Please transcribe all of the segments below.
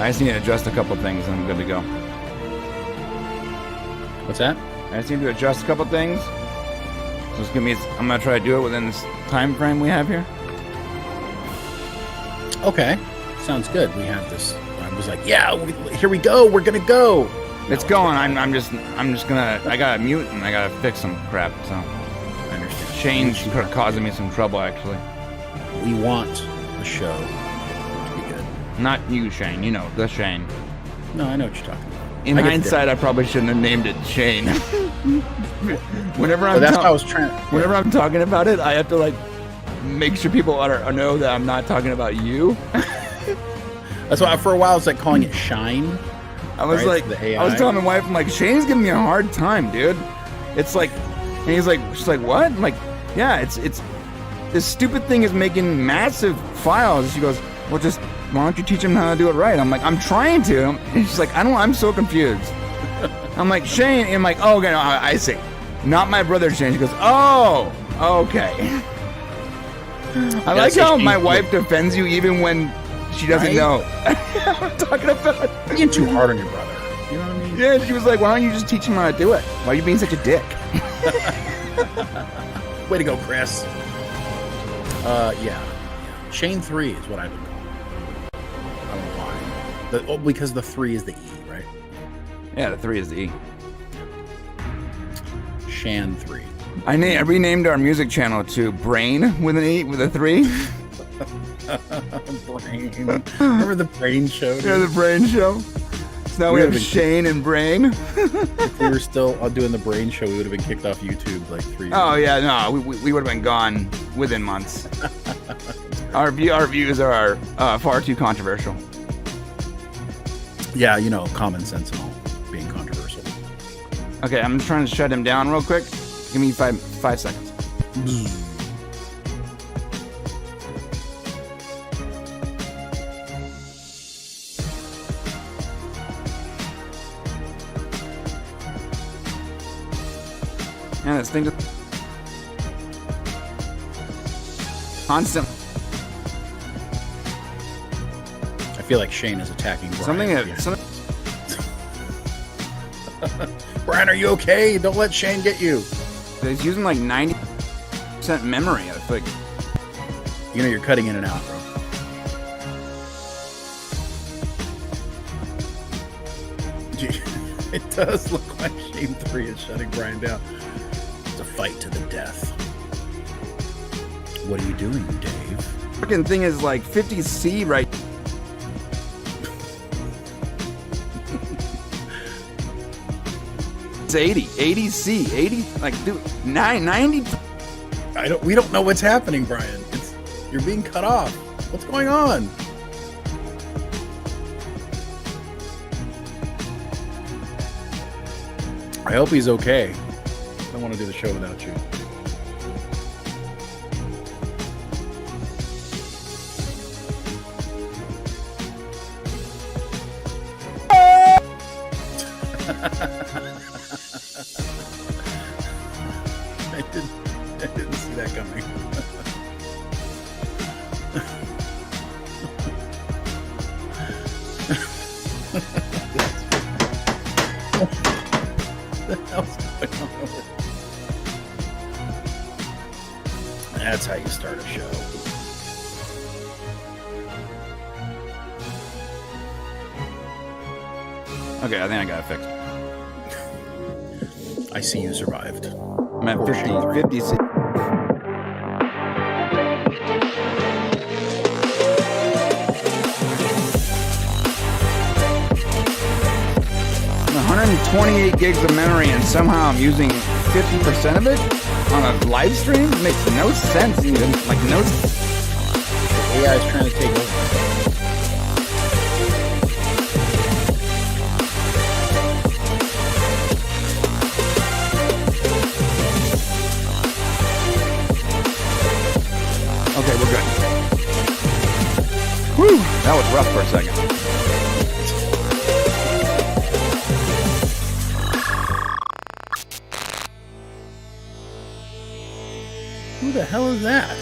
I just need to adjust a couple things and I'm good to go. What's that? I just need to adjust a couple things. Just give me. I'm gonna try to do it within this time frame we have here. Okay, sounds good. We have this. I was like, yeah, here we go. We're gonna go. It's going. I'm just gonna. I gotta mute and I gotta fix some crap. So I understand. Shane's causing me some trouble actually. We want the show to be good. Not you, Shane. You know the Shane. No, I know what you're talking about. In hindsight, I probably shouldn't have named it Shane. Whenever I'm Whenever I'm talking about it, I have to like make sure people know that I'm not talking about you. That's why for a while I was like calling it Shine. I was like, I was telling my wife, I'm like, Shane's giving me a hard time, dude. It's like, and he's like, she's like, what? I'm like, yeah, it's this stupid thing is making massive files. She goes, well, just why don't you teach him how to do it right? I'm like, I'm trying to. And she's like, I'm so confused. I'm like, Shane, and I'm like, oh, okay, no, I see. Not my brother Shane. She goes, oh, okay. I like how my wife defends you even when she doesn't know. I'm talking about being too hard on your brother. You know what I mean? Yeah, she was like, why don't you just teach him how to do it? Why are you being such a dick? Way to go, Chris. Yeah. Shane 3 is what I've been calling. I don't know why. Because the 3 is the E, right? Yeah, the 3 is the E. Shan 3. I renamed our music channel to Brain with an E with a 3. Brain. Remember the Brain show? Dude? Yeah, the Brain show. So now we have Shane and Brain. If we were still doing the Brain show, we would have been kicked off YouTube like 3 years ago. Yeah, no, we would have been gone within months. Our views are far too controversial. Yeah, you know, common sense and all being controversial. Okay, I'm just trying to shut him down real quick. Give me five seconds. Yeah, this thing just constant. I feel like Shane is attacking Brian. Something. Brian, are you okay? Don't let Shane get you. He's using like 90% memory. I think. You know you're cutting in and out, bro. It does look like Shane 3 is shutting Brian down. It's a fight to the death. What are you doing, Dave? Fucking thing is like 50C right. It's 80C, 80, like, dude, 90. We don't know what's happening, Brian. You're being cut off. What's going on? I hope he's okay. I don't want to do the show without you. I didn't see that coming. What the hell's going on? That's how you start a show. Okay, I think I got it fixed. I see you survived. I'm at 50C. I'm 128 gigs of memory, and somehow I'm using 50% of it on a live stream? It makes no sense even. Like, no. The AI is trying to take over. Okay, we're good. Whew, that was rough for a second. Who the hell is that?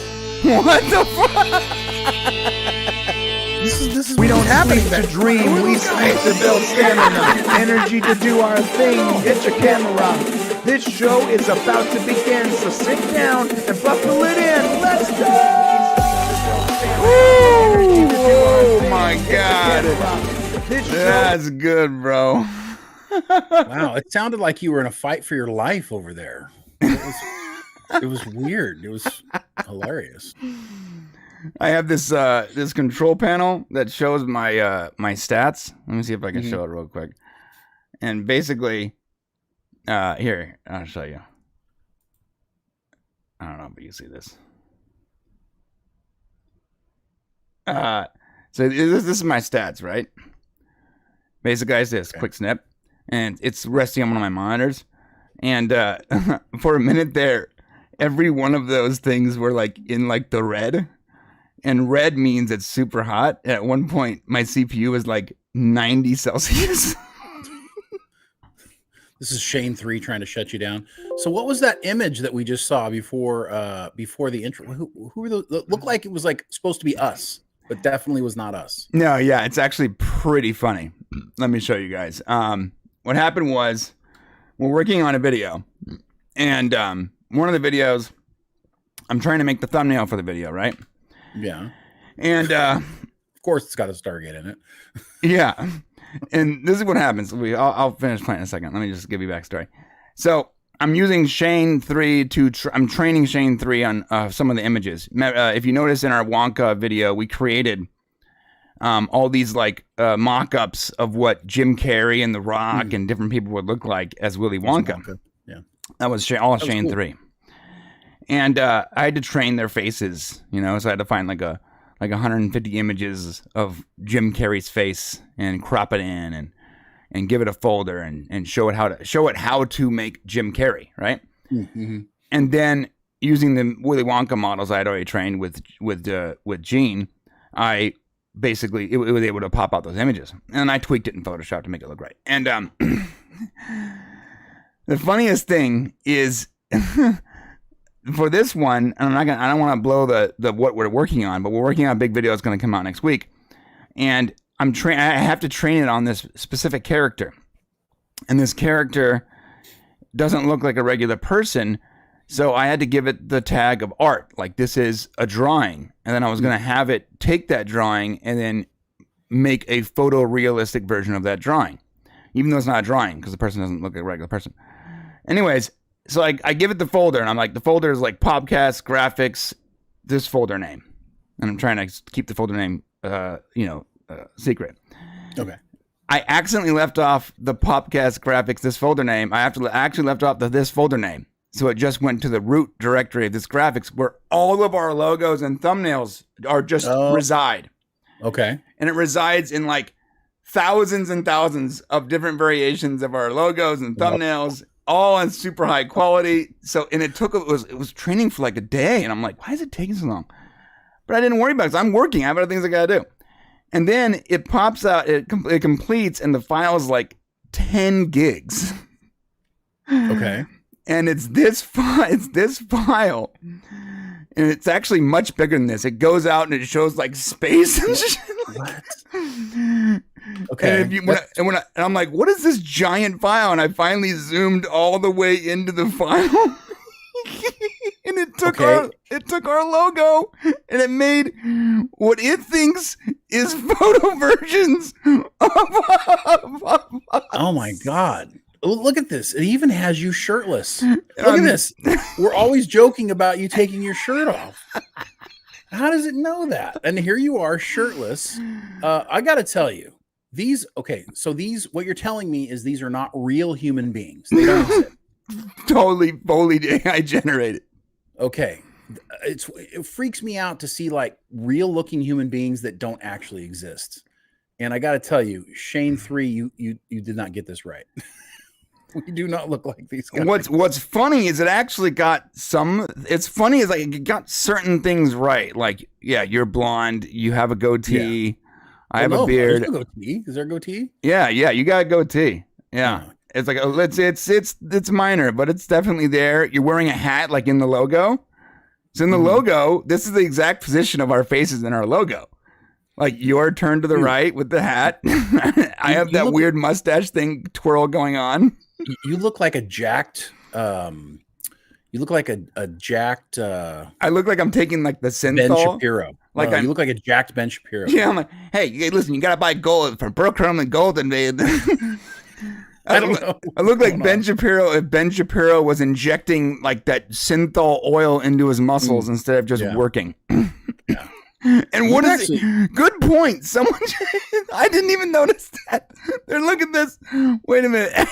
What the fuck? This is this is We don't happening. sleep to dream, we sleep to build stamina, energy to do our thing. Get your camera. This show is about to begin, so sit down and buckle it in. Let's go! Woo! Oh my God. That's good, bro. Wow, it sounded like you were in a fight for your life over there. It was weird. It was hilarious. I have this this control panel that shows my my stats. Let me see if I can show it real quick. And basically, here, I'll show you. I don't know, but you see this. So this is my stats, right? Basically, I this quick snip, and it's resting on one of my monitors. And for a minute there, every one of those things were like in like the red. And red means it's super hot. At one point, my CPU was like 90 Celsius. This is Shane 3 trying to shut you down. So what was that image that we just saw before the intro? Who were those? Looked like it was like supposed to be us, but definitely was not us. No, yeah, it's actually pretty funny. Let me show you guys. What happened was we're working on a video, and one of the videos, I'm trying to make the thumbnail for the video, right? Yeah. And of course it's got a Stargate in it. Yeah. And this is what happens. I'll finish playing in a second. Let me just give you backstory. So I'm using Shane 3 to I'm training Shane 3 on some of the images. If you notice in our Wonka video, we created all these like mock-ups of what Jim Carrey and The Rock and different people would look like as Willy Wonka. Yeah. That was all Shane 3. And I had to train their faces, you know, so I had to find like 150 images of Jim Carrey's face and crop it in and give it a folder and show it how to make Jim Carrey, right? Mm-hmm. And then using the Willy Wonka models I had already trained with Gene, I basically it was able to pop out those images, and I tweaked it in Photoshop to make it look right. And the funniest thing is. For this one, and I don't want to blow the what we're working on, but we're working on a big video that's going to come out next week, and I have to train it on this specific character, and this character doesn't look like a regular person, so I had to give it the tag of art, like this is a drawing, and then I was going to have it take that drawing and then make a photorealistic version of that drawing, even though it's not a drawing because the person doesn't look like a regular person. Anyways. So I give it the folder, and I'm like, the folder is like Popcast, graphics, this folder name. And I'm trying to keep the folder name, secret. Okay. I accidentally left off the Popcast, graphics, this folder name. I actually left off this folder name. So it just went to the root directory of this graphics where all of our logos and thumbnails are just reside. Okay. And it resides in like thousands and thousands of different variations of our logos and thumbnails. All on super high quality. So, and it was training for like a day. And I'm like, why is it taking so long? But I didn't worry about it because I'm working. I have other things I got to do. And then it pops out, it completes, and the file is like 10 gigs. Okay. And it's this file. And it's actually much bigger than this. It goes out and it shows like space and shit. What? Okay. And I'm like, what is this giant file? And I finally zoomed all the way into the file. And it took our logo and it made what it thinks is photo versions of Oh my God. Look at this. It even has you shirtless. Look at this. We're always joking about you taking your shirt off. How does it know that? And here you are shirtless. I got to tell you, what you're telling me is these are not real human beings. They don't exist. Totally fully AI generated. Okay. It freaks me out to see like real looking human beings that don't actually exist. And I got to tell you, Shane 3, you did not get this right. We do not look like these guys. What's funny is it actually got it's funny is like it got certain things right. Like, yeah, you're blonde, you have a goatee. Yeah. I have a beard. There's no goatee. Is there a goatee? Yeah, you got a goatee. Yeah. It's like it's minor, but it's definitely there. You're wearing a hat like in the logo. So in the logo, this is the exact position of our faces in our logo. Like your turn to the right with the hat. I have that weird mustache thing twirl going on. You look like a jacked. You look like a jacked. I look like I'm taking like the synthol. Ben Shapiro. Like you look like a jacked Ben Shapiro. Yeah, I'm like, hey, listen, you gotta buy gold from Burkhardt and Golden, man. I don't know. I look like Ben Shapiro if Ben Shapiro was injecting like that synthol oil into his muscles instead of just working. Yeah. And what is it? Good point. Someone, I didn't even notice that. They're look at this. Wait a minute.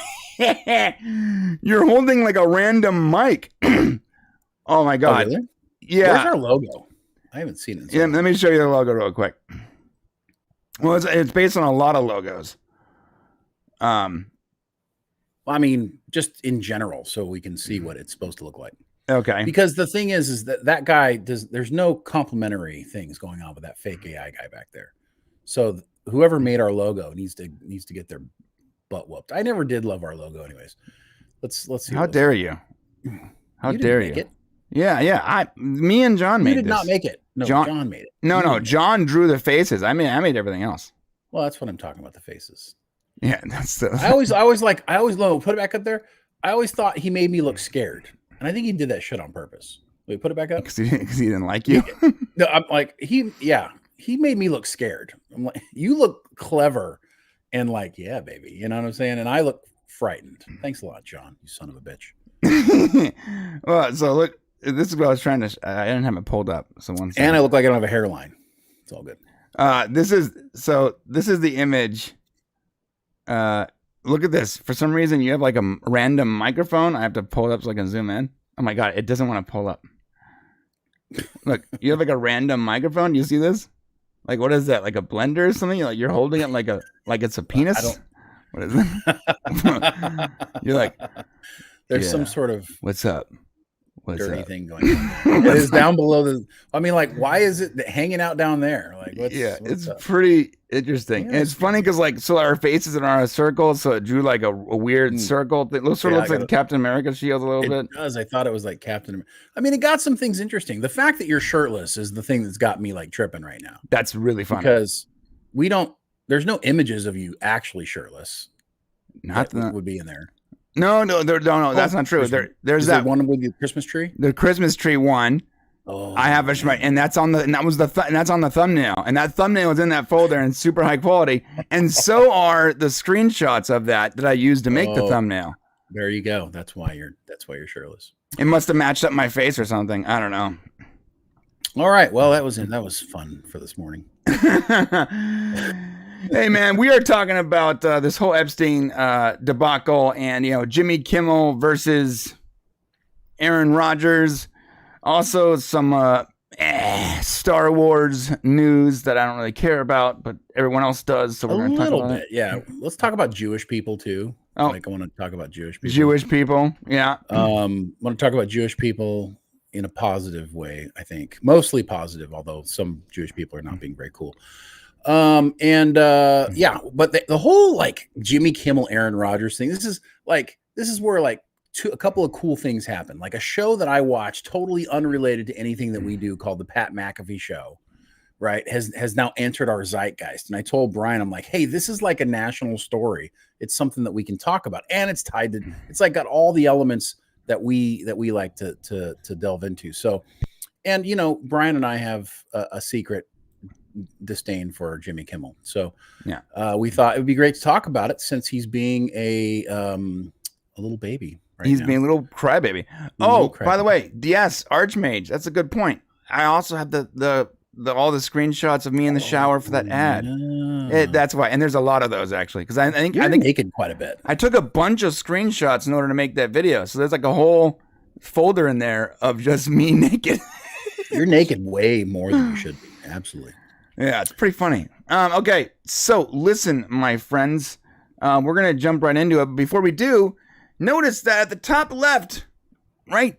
You're holding like a random mic. Oh my God. Oh, really? Yeah. Where's our logo? I haven't seen it. Yeah, let me show you the logo real quick. Well, it's based on a lot of logos. I mean, just in general, so we can see what it's supposed to look like. Okay. Because the thing is that guy there's no complimentary things going on with that fake AI guy back there. So whoever made our logo needs to get their butt whooped. I never did love our logo anyways. Let's see. How dare you? How dare you? It? Yeah. Me and John made it. You did not make it. No, John made it. No, John drew the faces. I made everything else. Well, that's what I'm talking about, the faces. Yeah, that's the I always put it back up there. I always thought he made me look scared. And I think he did that shit on purpose. Wait, put it back up. Because he didn't like you. No, I'm like he made me look scared. I'm like, you look clever, and like, yeah, baby, you know what I'm saying? And I look frightened. Thanks a lot, John. You son of a bitch. Well, so look, this is what I was trying to. I didn't have it pulled up. So one second. And I look like I don't have a hairline. It's all good. This is the image. Look at this. For some reason, you have like a random microphone. I have to pull it up so I can zoom in. Oh my God, it doesn't want to pull up. Look, you have like a random microphone. You see this? Like, what is that? Like a blender or something? You're holding it like it's a penis. What is it? You're like, there's some sort of what's up? What's dirty up? thing going on. It is down below the. I mean, like, why is it hanging out down there? Like, it's pretty interesting. And it's funny because like, so our faces are a circle, so it drew like a weird circle. It looks like Captain America's shield a little bit. It does. I thought it was like Captain America. I mean, it got some things interesting. The fact that you're shirtless is the thing that's got me like tripping right now. That's really funny because there's no images of you actually shirtless. Not that would be in there. No, that's not true. There's that one with the Christmas tree. The Christmas tree one. Oh, I have and that's on the that's on the thumbnail, and that thumbnail is in that folder and super high quality, and so are the screenshots of that I used to make the thumbnail. There you go. That's why you're shirtless. It must have matched up my face or something. I don't know. All right. Well, that was fun for this morning. Hey man, we are talking about this whole Epstein debacle, and Jimmy Kimmel versus Aaron Rodgers. Also, some Star Wars news that I don't really care about, but everyone else does. So we're going to talk about it. Yeah, let's talk about Jewish people too. Oh, I want to talk about Jewish people. Jewish people, yeah. I want to talk about Jewish people in a positive way. I think mostly positive, although some Jewish people are not being very cool. But the whole like Jimmy Kimmel, Aaron Rodgers thing. This is where like a couple of cool things happen. Like a show that I watch, totally unrelated to anything that we do, called the Pat McAfee Show, right? Has now entered our zeitgeist. And I told Brian, I'm like, hey, this is like a national story. It's something that we can talk about, and it's tied to. It's like got all the elements that we like to delve into. So, and Brian and I have a secret disdain for Jimmy Kimmel. So yeah, we thought it would be great to talk about it since he's being a little baby. He's being a little crybaby. By the way, yes, Archmage. That's a good point. I also have the all the screenshots of me in the shower for that ad. Yeah. That's why, and there's a lot of those actually, because I think naked quite a bit. I took a bunch of screenshots in order to make that video, so there's like a whole folder in there of just me naked. You're naked way more than you should be. Absolutely. Yeah, it's pretty funny. Okay, so listen, my friends, we're gonna jump right into it. But before we do, notice that at the top left, right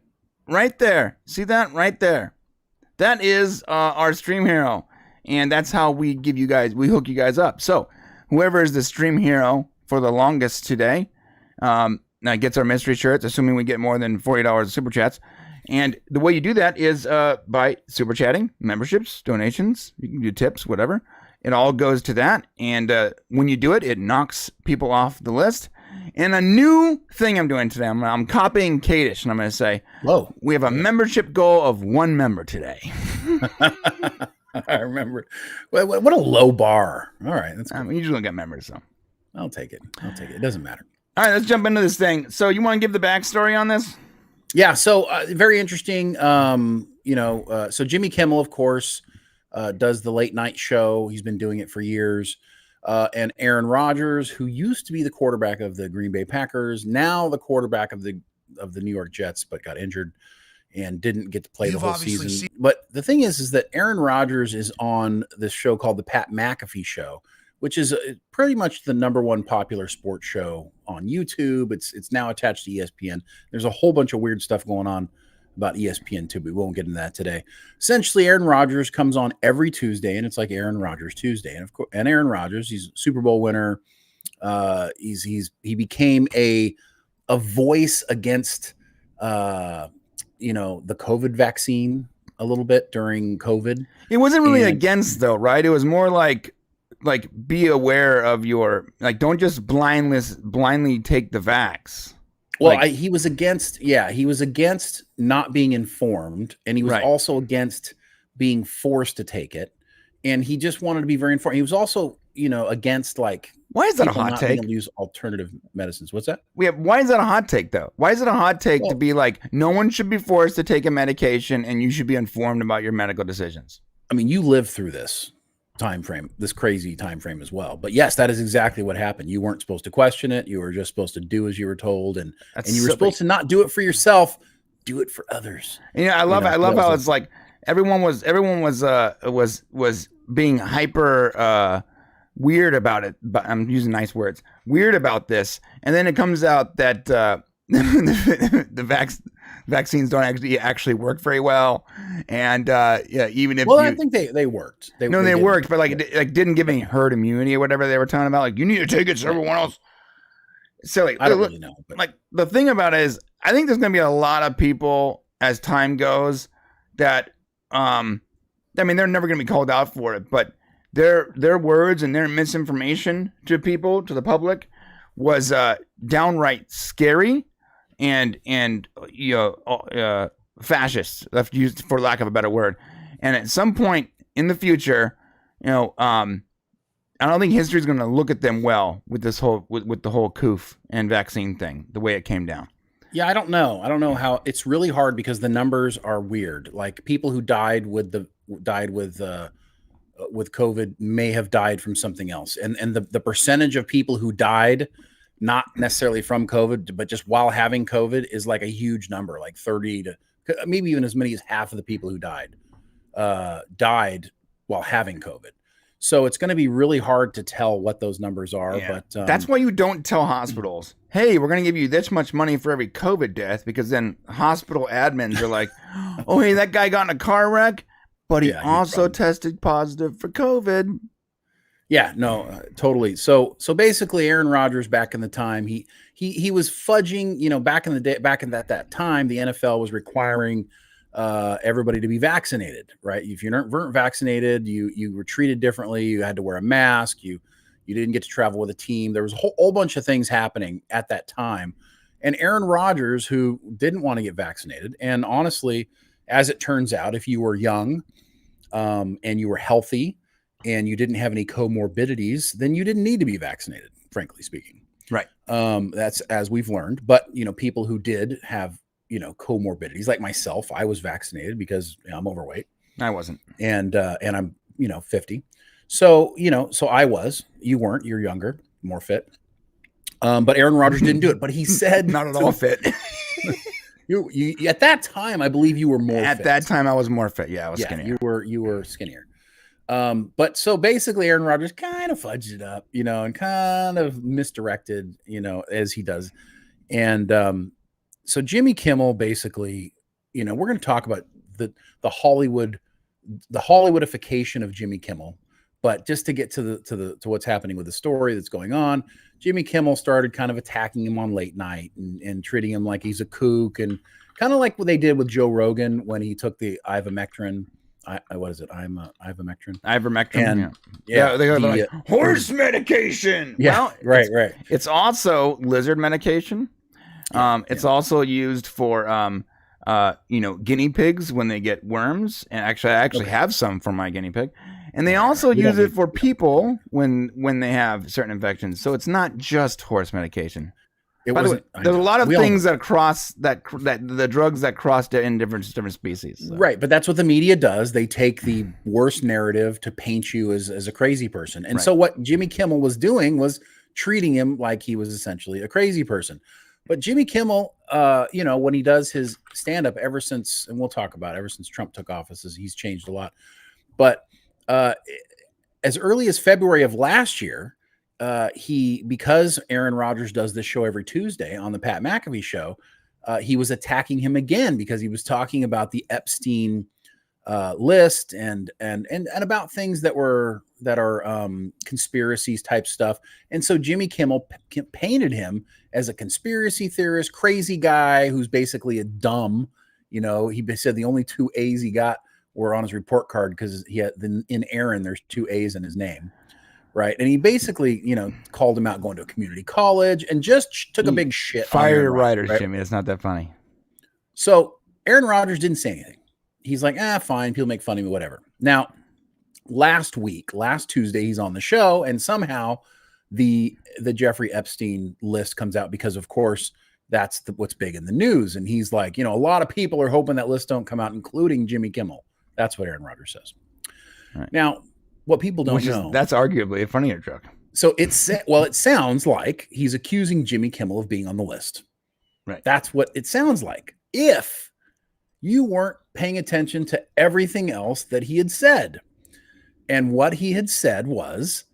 there. See that right there? That is our stream hero, and that's how we hook you guys up. So whoever is the stream hero for the longest today, now gets our mystery shirts, assuming we get more than $40 of super chats. And the way you do that is by super chatting, memberships, donations. You can do tips, whatever. it all goes to that. And when you do it, it knocks people off the list. And a new thing I'm doing today, I'm copying Kadish, and I'm going to say, whoa, we have a membership goal of 1 member today. I remember. What a low bar. All right. That's cool. We usually don't get members, so. I'll take it. It doesn't matter. All right, let's jump into this thing. So you want to give the backstory on this? Yeah. So very interesting. So Jimmy Kimmel, of course, does the late night show. He's been doing it for years. And Aaron Rodgers, who used to be the quarterback of the Green Bay Packers, now the quarterback of the New York Jets, but got injured and didn't get to play the whole season. But the thing is that Aaron Rodgers is on this show called the Pat McAfee Show, which is pretty much the #1 popular sports show on YouTube. It's now attached to ESPN. There's a whole bunch of weird stuff going on about ESPN too. We won't get into that today. Essentially, Aaron Rodgers comes on every Tuesday, and it's like Aaron Rodgers Tuesday. And of course, Aaron Rodgers, he's a Super Bowl winner. He became a voice against the COVID vaccine a little bit during COVID. It wasn't really against though, right? It was more like be aware of your, like, don't just blindly take the vax. Well, he was against not being informed, and he was also against being forced to take it, and he just wanted to be very informed. He was also, against why is that a hot take? Being able to use alternative medicines. What's that? Why is that a hot take though? Why is it a hot take to be like, no one should be forced to take a medication, and you should be informed about your medical decisions? I mean, you lived through this crazy time frame as well. But yes, that is exactly what happened. You weren't supposed to question it. You were just supposed to do as you were told, and you were supposed to not do it for yourself, do it for others. I love how it's like everyone was being hyper weird about it, but I'm using nice words. Weird about this, and then it comes out that the vaccines don't actually work very well, and even if I think they worked. They worked, but it didn't give any herd immunity or whatever they were talking about. Like, you need to take it so everyone else. So I don't really know. But. Like, the thing about it is, I think there's going to be a lot of people as time goes that, they're never going to be called out for it, but their words and their misinformation to people, to the public, was downright scary and fascist, used for lack of a better word. And at some point in the future, I don't think history is going to look at them well with this whole with the whole coof and vaccine thing, the way it came down. Yeah, I don't know how. It's really hard because the numbers are weird. Like, people who died with COVID may have died from something else, and the percentage of people who died not necessarily from COVID, but just while having COVID, is like a huge number, like 30 to maybe even as many as half of the people who died while having COVID. So it's going to be really hard to tell what those numbers are. Yeah. But that's why you don't tell hospitals, hey, we're going to give you this much money for every COVID death, because then hospital admins are like, oh, hey, that guy got in a car wreck, but he also tested positive for COVID. Yeah, no, totally. So basically, Aaron Rodgers, back in the time, he was fudging. Back in the day, back in that time, the NFL was requiring everybody to be vaccinated, right? If you weren't vaccinated, you were treated differently. You had to wear a mask. You didn't get to travel with a team. There was a whole bunch of things happening at that time. And Aaron Rodgers, who didn't want to get vaccinated, and honestly, as it turns out, if you were young and you were healthy and you didn't have any comorbidities, then you didn't need to be vaccinated, frankly speaking. Right. That's as we've learned. But, people who did have, comorbidities, like myself, I was vaccinated because I'm overweight. I wasn't. And I'm, 50. So, so I was. You weren't. You're younger, more fit. But Aaron Rodgers didn't do it. But he said, not at all fit. You at that time, I believe you were more fit. At that time, I was more fit. Yeah, I was skinnier. You were skinnier. But so basically Aaron Rodgers kind of fudged it up, and kind of misdirected, as he does. And so Jimmy Kimmel basically, we're going to talk about the Hollywoodification of Jimmy Kimmel. But just to get to what's happening with the story that's going on, Jimmy Kimmel started kind of attacking him on late night and treating him like he's a kook, and kind of like what they did with Joe Rogan when he took the ivermectin what is it? Ivermectin. Ivermectin. And They go like horse medication. Yeah, well, right. It's also lizard medication. It's also used for guinea pigs when they get worms. And actually, I have some for my guinea pig. And they also use it for people when they have certain infections. So it's not just horse medication. By the way, there's a lot of things that cross that the drugs that cross in different species. So. Right, but that's what the media does. They take the worst narrative to paint you as a crazy person. And so what Jimmy Kimmel was doing was treating him like he was essentially a crazy person. But Jimmy Kimmel, when he does his stand-up ever since Trump took office, he's changed a lot. But as early as February of last year, because Aaron Rodgers does this show every Tuesday on the Pat McAfee show, he was attacking him again because he was talking about the Epstein list and about things that are conspiracies type stuff. And so Jimmy Kimmel painted him as a conspiracy theorist, crazy guy who's basically a dumb. He said the only 2 A's he got were on his report card because he had in Aaron there's 2 A's in his name. Right. And he basically, called him out going to a community college and just took a big shit. Fire your writers, right? Jimmy. It's not that funny. So Aaron Rodgers didn't say anything. He's like, fine. People make fun of me, whatever. Now, last Tuesday, he's on the show and somehow the Jeffrey Epstein list comes out because, of course, that's what's big in the news. And he's like, a lot of people are hoping that list don't come out, including Jimmy Kimmel. That's what Aaron Rodgers says. Right. Now, what people don't know. That's arguably a funnier joke. So it sounds like he's accusing Jimmy Kimmel of being on the list. Right. That's what it sounds like. If you weren't paying attention to everything else that he had said. And what he had said was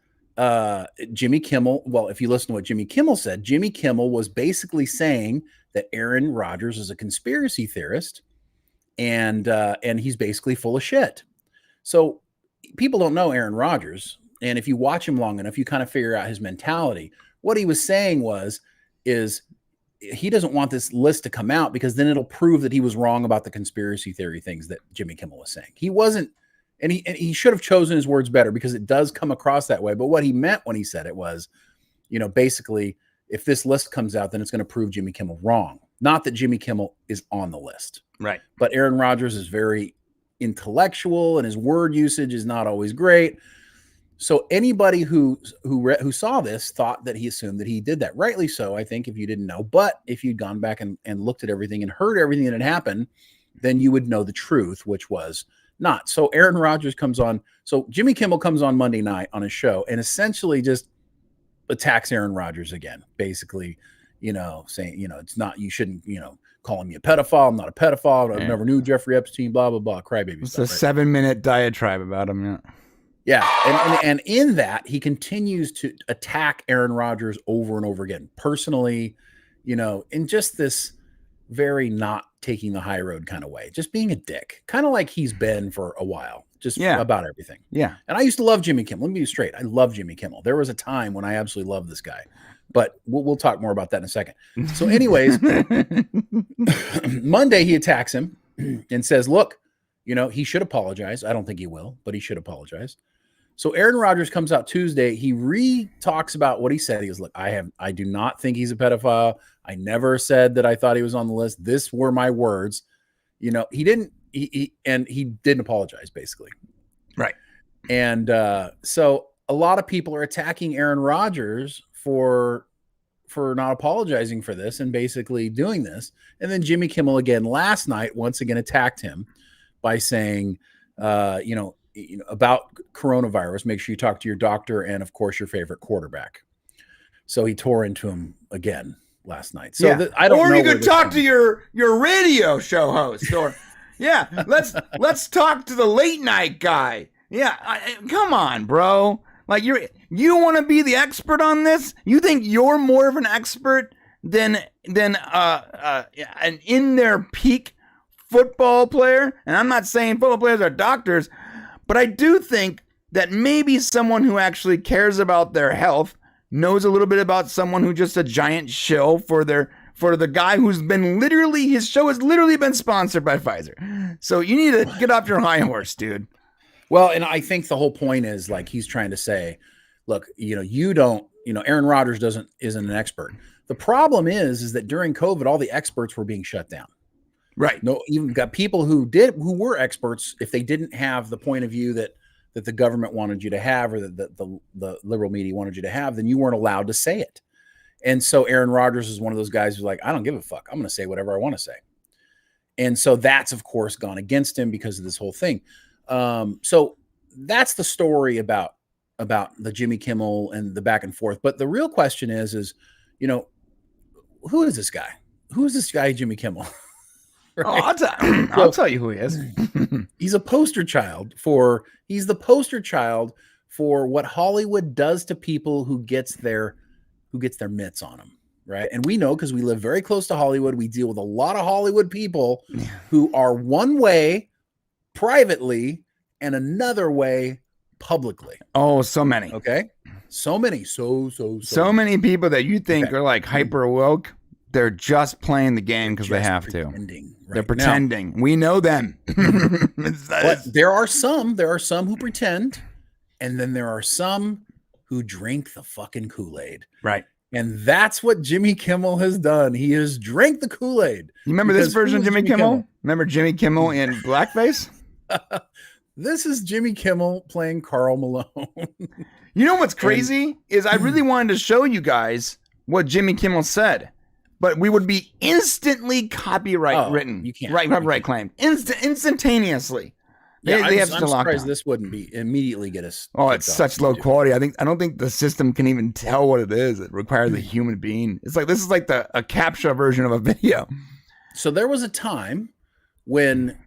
Jimmy Kimmel. Well, if you listen to what Jimmy Kimmel said, Jimmy Kimmel was basically saying that Aaron Rodgers is a conspiracy theorist and he's basically full of shit. So people don't know Aaron Rodgers, and if you watch him long enough, you kind of figure out his mentality. What he was saying is he doesn't want this list to come out because then it'll prove that he was wrong about the conspiracy theory things that Jimmy Kimmel was saying. He wasn't, and he should have chosen his words better because it does come across that way. But what he meant when he said it was, basically, if this list comes out, then it's going to prove Jimmy Kimmel wrong. Not that Jimmy Kimmel is on the list, right? But Aaron Rodgers is very intellectual and his word usage is not always great. So anybody who saw this thought that he assumed that he did that. Rightly so, I think, if you didn't know. But if you'd gone back and looked at everything and heard everything that had happened, then you would know the truth, which was not. So Aaron Rodgers comes on. So Jimmy Kimmel comes on Monday night on his show and essentially just attacks Aaron Rodgers again, basically, saying, it's not, you shouldn't, calling me a pedophile. I'm not a pedophile. I never knew Jeffrey Epstein, blah, blah, blah, crybaby it's stuff. It's a 7-minute diatribe about him. Yeah. Yeah. And in that, he continues to attack Aaron Rodgers over and over again, personally, in just this very not taking the high road kind of way, just being a dick, kind of like he's been for a while, about everything. Yeah. And I used to love Jimmy Kimmel. Let me be straight. I love Jimmy Kimmel. There was a time when I absolutely loved this guy. But we'll talk more about that in a second. So anyways, Monday he attacks him and says, look, he should apologize. I don't think he will, but he should apologize. So Aaron Rodgers comes out Tuesday. He talks about what he said. He goes, look, I do not think he's a pedophile. I never said that I thought he was on the list. This were my words. He didn't apologize, basically. Right. And so a lot of people are attacking Aaron Rodgers for not apologizing for this and basically doing this. And then Jimmy Kimmel again last night once again attacked him by saying, about coronavirus, make sure you talk to your doctor and, of course, your favorite quarterback. So he tore into him again last night. So yeah. I don't know. Or you could talk to your radio show host, or let's talk to the late night guy. Yeah, come on, bro. Like you want to be the expert on this? You think you're more of an expert than an in their peak football player? And I'm not saying football players are doctors, but I do think that maybe someone who actually cares about their health knows a little bit about someone who's just a giant shill for their for the guy who's been his show has literally been sponsored by Pfizer. So you need to get off your high horse, dude. Well, and I think the whole point is like he's trying to say, look, Aaron Rodgers isn't an expert. The problem is that during COVID, all the experts were being shut down. Right. No, even got people who were experts. If they didn't have the point of view that the government wanted you to have, or that the liberal media wanted you to have, then you weren't allowed to say it. And so Aaron Rodgers is one of those guys who's like, I don't give a fuck. I'm going to say whatever I want to say. And so that's, of course, gone against him because of this whole thing. So that's the story about the Jimmy Kimmel and the back and forth. But the real question is, who is this guy? Who is this guy, Jimmy Kimmel? Right? Oh, I'll tell you who he is. He's the poster child for what Hollywood does to people who gets their mitts on them. Right. And we know, because we live very close to Hollywood, we deal with a lot of Hollywood people who are one way privately and another way publicly. Oh, so many. Okay. So many. So many people that you think are like hyper woke. They're just playing the game because they have to. They're pretending. Now, we know them. But there are some who pretend, and then there are some who drink the fucking Kool-Aid. Right. And that's what Jimmy Kimmel has done. He has drank the Kool-Aid. You remember this version of Jimmy Kimmel? Remember Jimmy Kimmel in blackface? This is Jimmy Kimmel playing Karl Malone. You know what's crazy is I really wanted to show you guys what Jimmy Kimmel said, but we would be instantly copyright written. You can't. Right claim. Instantaneously. Yeah, they have I'm to lock surprised down. This wouldn't be immediately get us. Oh, it's such low quality. I don't think the system can even tell what it is. It requires a human being. It's like this is like a CAPTCHA version of a video. So there was a time when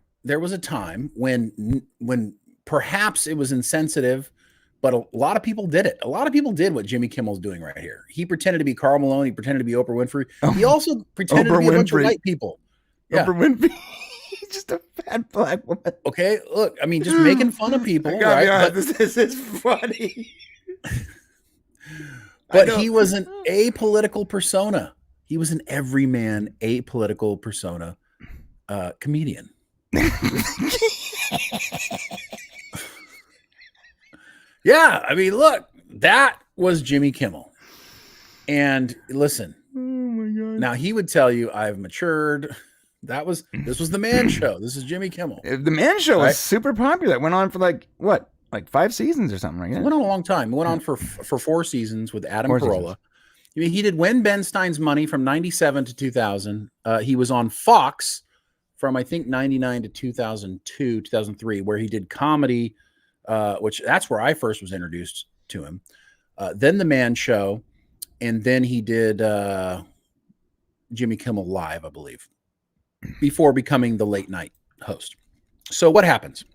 perhaps it was insensitive, but a lot of people did it. A lot of people did what Jimmy Kimmel's doing right here. He pretended to be Karl Malone. He pretended to be Oprah Winfrey. He also pretended to be a bunch of white people. Yeah. Oprah Winfrey. He's just a fat black woman. Okay, look, I mean, just making fun of people, right? But this is funny. But he was an apolitical persona. He was an everyman, apolitical persona, comedian. Yeah, I mean, look, that was Jimmy Kimmel. And listen, oh my God. Now he would tell you, I've matured. This was the Man Show. This is Jimmy Kimmel. The Man Show was super popular. It went on for like 5 seasons or something like that. It went on a long time. It went on for 4 seasons with Adam Carolla. I mean, he did When Ben Stein's Money from 97 to 2000. He was on Fox from, I think, 99 to 2002, 2003, where he did comedy, which that's where I first was introduced to him. Then The Man Show, and then he did Jimmy Kimmel Live, I believe, before becoming the late night host. So what happens?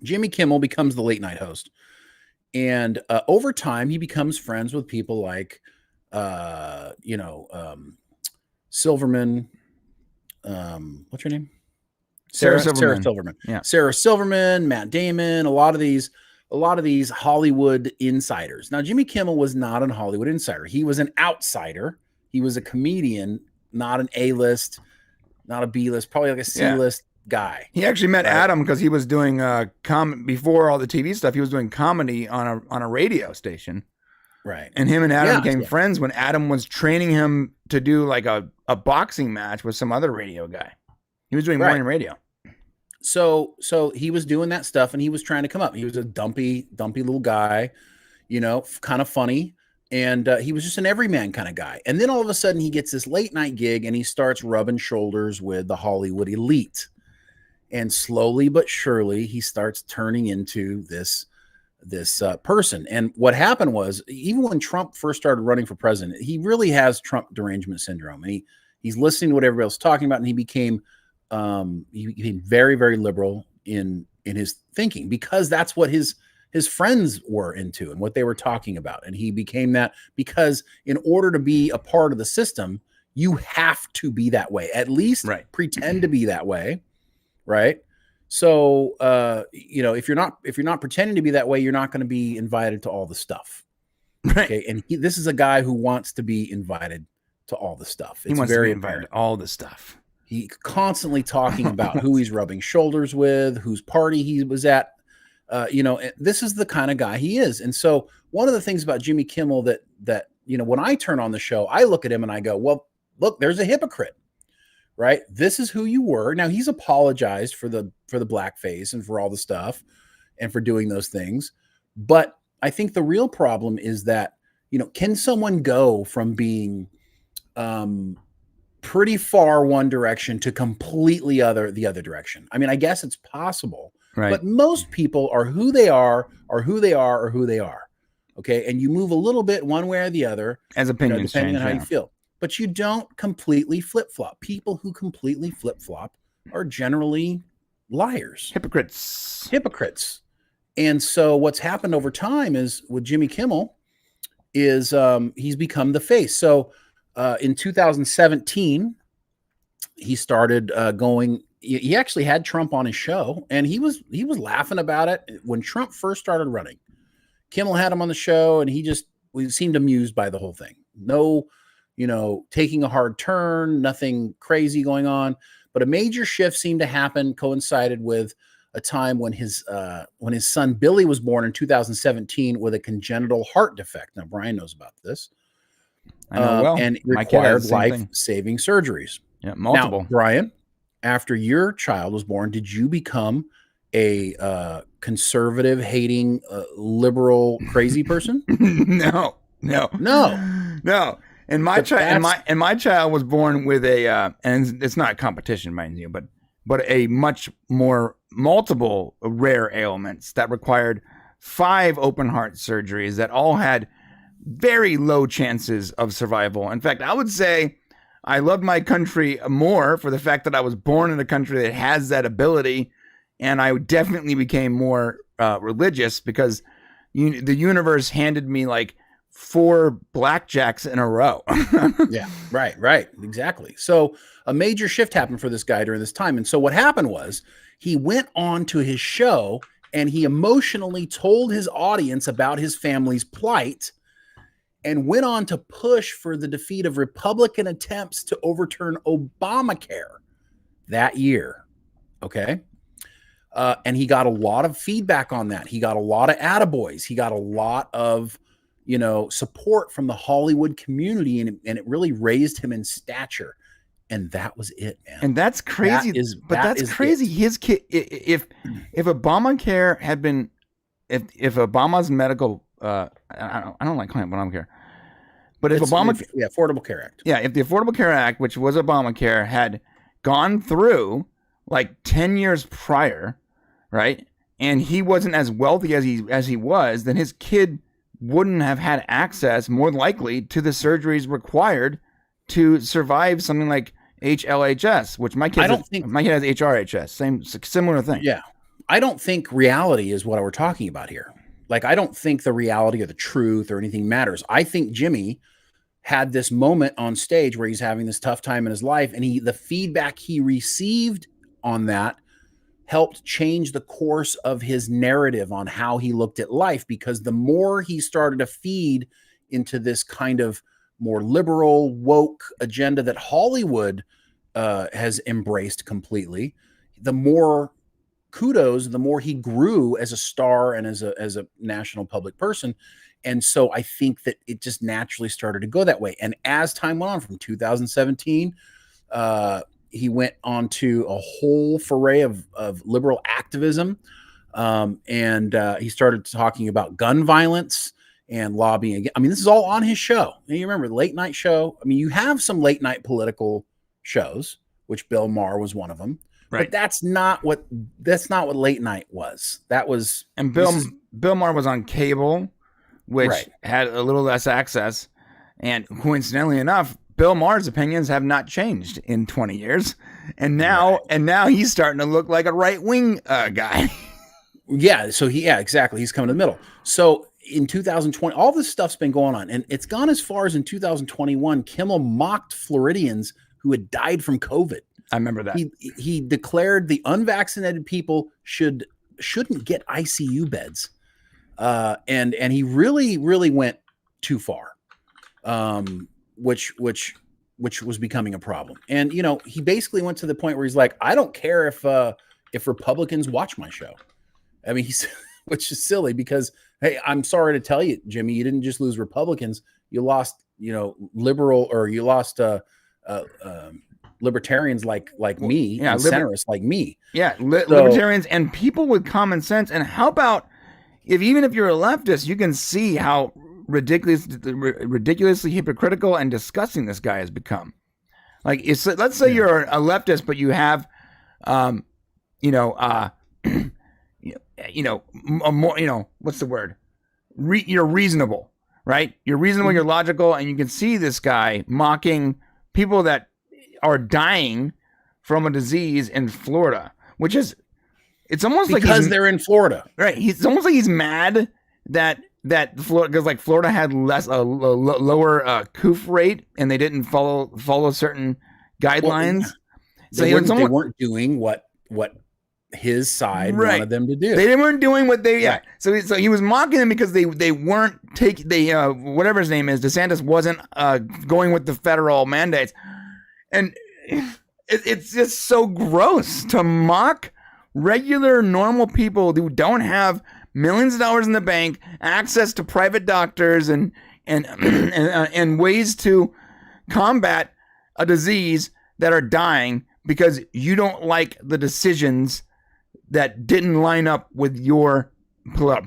Jimmy Kimmel becomes the late night host. And over time, he becomes friends with people like, Silverman. What's her name? Sarah Silverman. Yeah. Sarah Silverman, Matt Damon, a lot of these Hollywood insiders. Now, Jimmy Kimmel was not an Hollywood insider. He was an outsider. He was a comedian, not an A-list, not a B-list, probably like a C-list guy. He actually met Adam because he was doing before all the TV stuff. He was doing comedy on a radio station. Right. And him and Adam became friends when Adam was training him to do like a boxing match with some other radio guy. He was doing morning radio. So he was doing that stuff and he was trying to come up. He was a dumpy little guy, kind of funny. And he was just an everyman kind of guy. And then all of a sudden he gets this late night gig and he starts rubbing shoulders with the Hollywood elite. And slowly but surely he starts turning into this person. And what happened was, even when Trump first started running for president, he really has Trump derangement syndrome. And he's listening to what everybody else is talking about. And he became very, very liberal in his thinking, because that's what his friends were into and what they were talking about. And he became that because in order to be a part of the system, you have to be that way, at least pretend to be that way. Right. So, if you're not pretending to be that way, you're not going to be invited to all the stuff. Right. Okay. And this is a guy who wants to be invited to all the stuff. He It's wants to very be invited apparent. to all the stuff. He constantly talking about who he's rubbing shoulders with, whose party he was at. This is the kind of guy he is. And so one of the things about Jimmy Kimmel that when I turn on the show, I look at him and I go, well, look, there's a hypocrite, right? This is who you were. Now he's apologized for the blackface and for all the stuff and for doing those things. But I think the real problem is that, can someone go from being pretty far one direction to completely the other direction? I mean, I guess it's possible, right? But most people are who they are, or who they are, or who they are. Okay. And you move a little bit one way or the other as opinions depending change, on how you feel, but you don't completely flip-flop. People who completely flip-flop are generally liars, hypocrites. And so what's happened over time is with Jimmy Kimmel is he's become the face. So in 2017, he started going. He actually had Trump on his show, and he was laughing about it when Trump first started running. Kimmel had him on the show, and we seemed amused by the whole thing. No, taking a hard turn, nothing crazy going on, but a major shift seemed to happen, coincided with a time when his son Billy was born in 2017 with a congenital heart defect. Now Brian knows about this. I know well. And required life-saving surgeries. Yeah, multiple. Now, Brian, after your child was born, did you become a conservative, hating, liberal, crazy person? No. And my child was born with a, and it's not competition, mind you, but a much more multiple rare ailments that required 5 open heart surgeries that all had very low chances of survival. In fact, I would say I loved my country more for the fact that I was born in a country that has that ability. And I definitely became more religious because the universe handed me like 4 blackjacks in a row. Yeah, right. Exactly. So a major shift happened for this guy during this time. And so what happened was he went on to his show and he emotionally told his audience about his family's plight and went on to push for the defeat of Republican attempts to overturn Obamacare that year. Okay. And he got a lot of feedback on that. He got a lot of attaboys. He got a lot of, support from the Hollywood community, and it really raised him in stature. And that was it, man. And that's crazy. That's crazy. His kid, if Obamacare had been, if Obama's medical, I don't like calling it Obamacare, but if Affordable Care Act. Yeah, if the Affordable Care Act, which was Obamacare, had gone through like 10 years prior, right, and he wasn't as wealthy as he was, then his kid wouldn't have had access, more likely, to the surgeries required to survive something like HLHS, which my kid has HRHS, similar thing. Yeah, I don't think reality is what we're talking about here. Like, I don't think the reality or the truth or anything matters. I think Jimmy had this moment on stage where he's having this tough time in his life, and the feedback he received on that helped change the course of his narrative on how he looked at life, because the more he started to feed into this kind of more liberal, woke agenda that Hollywood has embraced completely, the more kudos, the more he grew as a star and as a national public person. And so I think that it just naturally started to go that way. And as time went on from 2017, he went on to a whole foray of liberal activism. And he started talking about gun violence and lobbying again. I mean, this is all on his show. And you remember the late night show. I mean, you have some late night political shows, which Bill Maher was one of them. Right. But that's not what late night was. That was, and Bill Maher was on cable, which had a little less access. And coincidentally enough, Bill Maher's opinions have not changed in 20 years. And now he's starting to look like a right-wing guy. Yeah. So exactly. He's coming to the middle. So in 2020, all this stuff's been going on, and it's gone as far as in 2021, Kimmel mocked Floridians who had died from COVID. I remember that. He declared the unvaccinated people shouldn't get ICU beds. And he really, really went too far. Which which was becoming a problem. And, you know, he basically went to the point where he's like, I don't care if Republicans watch my show. I mean, which is silly because, hey, I'm sorry to tell you, Jimmy, you didn't just lose Republicans. You lost, you know, you lost libertarians like me, and centrists like me. Yeah, libertarians and people with common sense. And how about even if you're a leftist, you can see how ridiculously hypocritical and disgusting this guy has become. Like, let's say you're a leftist, but you have, what's the word? You're reasonable, right? You're reasonable, you're logical, and you can see this guy mocking people that are dying from a disease in Florida, which is, it's almost because they're in Florida, right? It's almost like he's mad that Florida, because like Florida had lower COOF rate and they didn't follow certain guidelines. Well, yeah. They weren't doing what his side wanted them to do. They weren't doing what they So he was mocking them because they weren't whatever his name is, DeSantis wasn't going with the federal mandates. And it's just so gross to mock regular normal people who don't have millions of dollars in the bank, access to private doctors and ways to combat a disease that are dying because you don't like the decisions that didn't line up with your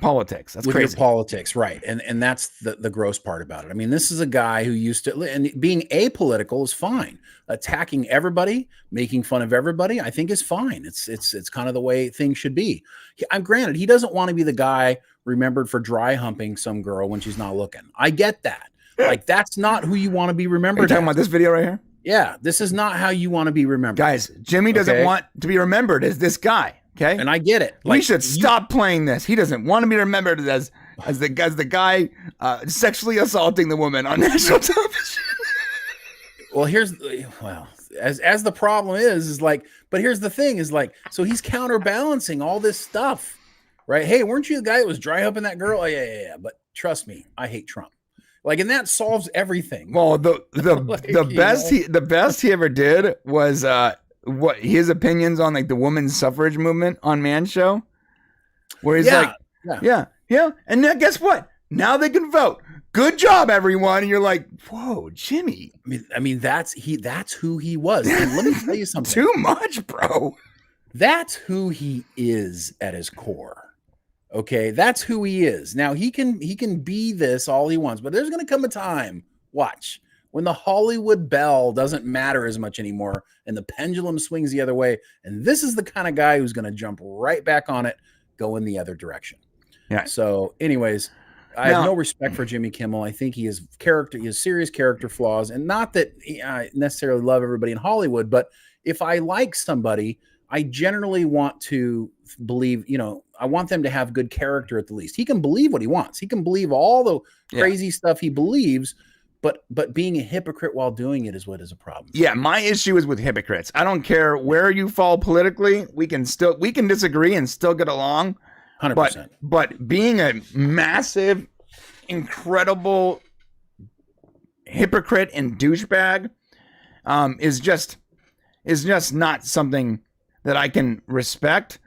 politics. That's crazy. Your politics, right? And that's the gross part about it. I mean, this is a guy who used to, and being apolitical is fine. Attacking everybody, making fun of everybody, I think is fine. It's kind of the way things should be. I'm granted he doesn't want to be the guy remembered for dry humping some girl when she's not looking. I get that. Like, that's not who you want to be remembered. Are you talking about this video right here? Yeah, this is not how you want to be remembered, guys. Jimmy doesn't want to be remembered as this guy. Okay, and I get it. We should stop playing this. He doesn't want to be remembered as the guy sexually assaulting the woman on national television. As the problem is like, but here's the thing is like, so he's counterbalancing all this stuff, right? Hey, weren't you the guy that was dry humping that girl? Oh, yeah. But trust me, I hate Trump. Like, and that solves everything. Well, the best he ever did was what his opinions on like the women's suffrage movement on Man's Show, where he's yeah, and now guess what? Now they can vote. Good job, everyone. And you're like, whoa, Jimmy. I mean, that's who he was. And let me tell you something. Too much, bro. That's who he is at his core. Okay, that's who he is. Now he can be this all he wants, but there's going to come a time, watch, when the Hollywood bell doesn't matter as much anymore and the pendulum swings the other way. And this is the kind of guy who's going to jump right back on it, go in the other direction. Yeah. So anyways, I have no respect for Jimmy Kimmel. I think he has serious character flaws, and not that I necessarily love everybody in Hollywood, but if I like somebody, I generally want to believe, I want them to have good character at the least. He can believe what he wants. He can believe all the crazy stuff he believes, but being a hypocrite while doing it is what is a problem. Yeah, my issue is with hypocrites. I don't care where you fall politically. We can disagree and still get along. 100%. But being a massive, incredible hypocrite and douchebag is just not something that I can respect,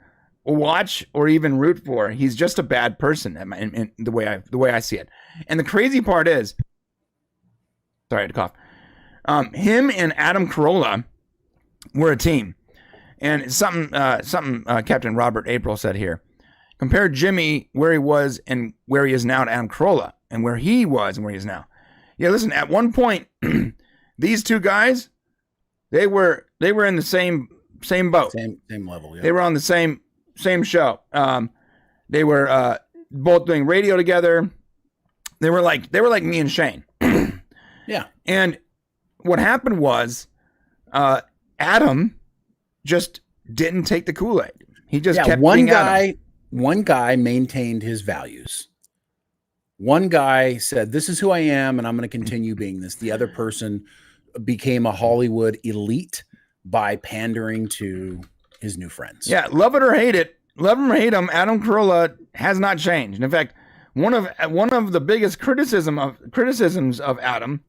watch, or even root for. He's just a bad person in the way I see it. And the crazy part is, sorry, I had to cough. Him and Adam Carolla were a team, and something Captain Robert April said here. Compare Jimmy where he was and where he is now to Adam Carolla, and where he was and where he is now. Yeah, listen. At one point, these two guys, they were in the same boat, same level. Yeah. They were on the same show. They were both doing radio together. They were like me and Shane. Yeah. And what happened was, Adam just didn't take the Kool-Aid. He just kept being Adam. One guy maintained his values. One guy said, this is who I am, and I'm going to continue being this. The other person became a Hollywood elite by pandering to his new friends. Yeah, love it or hate it, love him or hate him, Adam Carolla has not changed. And in fact, one of the biggest criticisms of Adam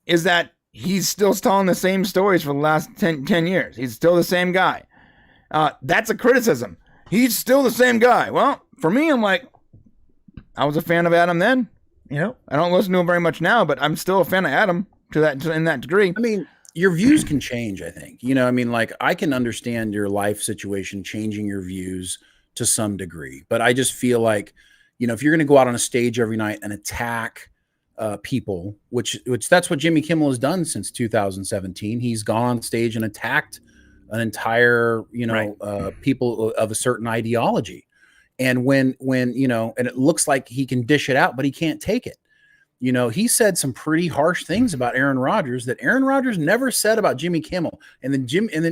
is that he's still telling the same stories for the last 10 years. He's still the same guy. That's a criticism. He's still the same guy. Well, for me, I'm like, I was a fan of Adam then. I don't listen to him very much now, but I'm still a fan of Adam in that degree. I mean, your views can change, I think. Like, I can understand your life situation changing your views to some degree, but I just feel like, if you're going to go out on a stage every night and attack people, which that's what Jimmy Kimmel has done since 2017. He's gone on stage and attacked an entire, people of a certain ideology. And when and it looks like he can dish it out, but he can't take it. He said some pretty harsh things about Aaron Rodgers that Aaron Rodgers never said about Jimmy Kimmel. And then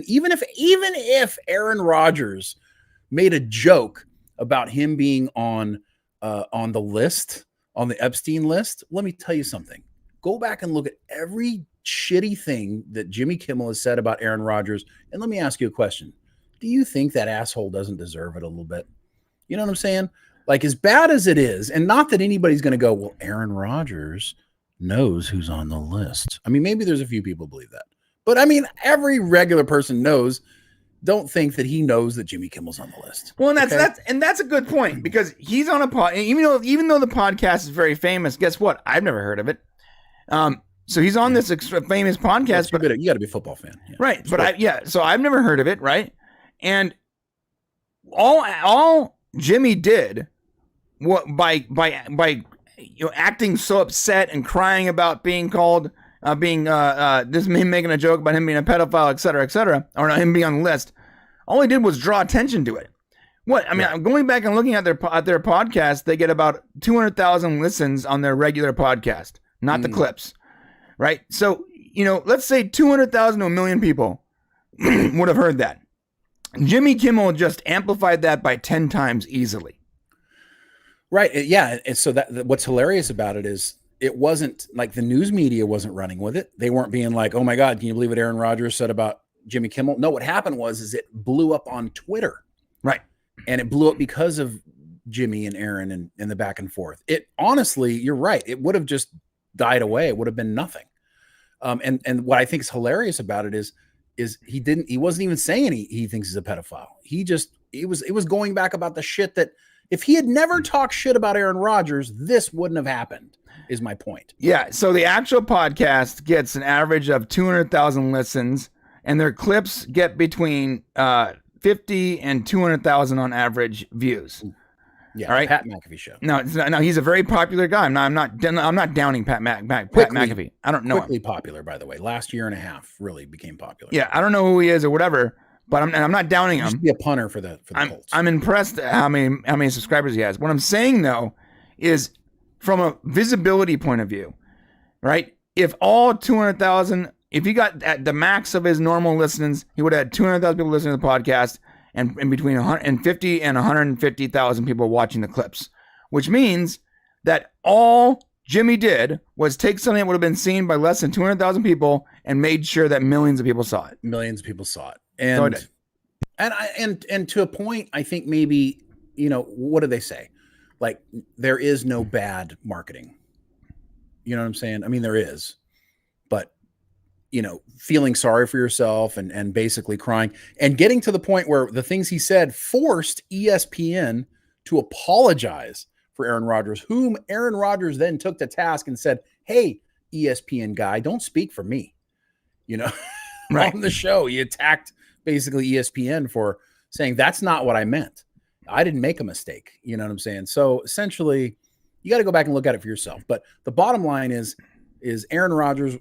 even if Aaron Rodgers made a joke about him being on the list, on the Epstein list, let me tell you something. Go back and look at every shitty thing that Jimmy Kimmel has said about Aaron Rodgers. And let me ask you a question. Do you think that asshole doesn't deserve it a little bit? You know what I'm saying? Like, as bad as it is, and not that anybody's going to go, well, Aaron Rodgers knows who's on the list. I mean, maybe there's a few people believe that. But I mean, every regular person don't think that he knows that Jimmy Kimmel's on the list. Well, and that's a good point, because he's on a pod. Even though the podcast is very famous, guess what? I've never heard of it. So he's on this famous podcast, but you got to be a football fan, right? But so I've never heard of it, right? And all Jimmy did, by acting so upset and crying about being called, him making a joke about him being a pedophile, et cetera, or him being on the list. All he did was draw attention to it. I'm going back and looking at their podcast. They get about 200,000 listens on their regular podcast, not the clips, right? So let's say 200,000 to 1 million people would have heard that. Jimmy Kimmel just amplified that by 10 times easily. Right. Yeah. And so what's hilarious about it is it wasn't like the news media wasn't running with it. They weren't being like, oh my God, can you believe what Aaron Rodgers said about Jimmy Kimmel? No, what happened was it blew up on Twitter. Right. And it blew up because of Jimmy and Aaron and the back and forth. It honestly, you're right. It would have just died away. It would have been nothing. And what I think is hilarious about it is he wasn't even saying he thinks he's a pedophile. It was going back about the shit that if he had never talked shit about Aaron Rodgers, this wouldn't have happened, is my point. Yeah. So the actual podcast gets an average of 200,000 listens, and their clips get between 50 and 200,000 on average views. Yeah. All right. Pat McAfee show. No, he's a very popular guy. I'm not downing Pat McAfee. I don't know. Quickly popular, by the way. Last year and a half really became popular. Yeah. I don't know who he is or whatever, but I'm not downing him. He should be a punter for the Colts. I'm impressed at how many subscribers he has. What I'm saying though is, from a visibility point of view, right? If all 200,000, if he got at the max of his normal listenings, he would have had 200,000 people listening to the podcast, and between 150 and 150,000 people watching the clips, which means that all Jimmy did was take something that would have been seen by less than 200,000 people and made sure that millions of people saw it. Millions of people saw it. And to a point, I think maybe, what do they say? Like, there is no bad marketing. You know what I'm saying? I mean, there is, but feeling sorry for yourself and basically crying and getting to the point where the things he said forced ESPN to apologize for Aaron Rodgers, whom Aaron Rodgers then took to task and said, hey, ESPN guy, don't speak for me. Right. On the show, he attacked basically ESPN for saying, that's not what I meant. I didn't make a mistake. You know what I'm saying? So essentially, you got to go back and look at it for yourself. But the bottom line is Aaron Rodgers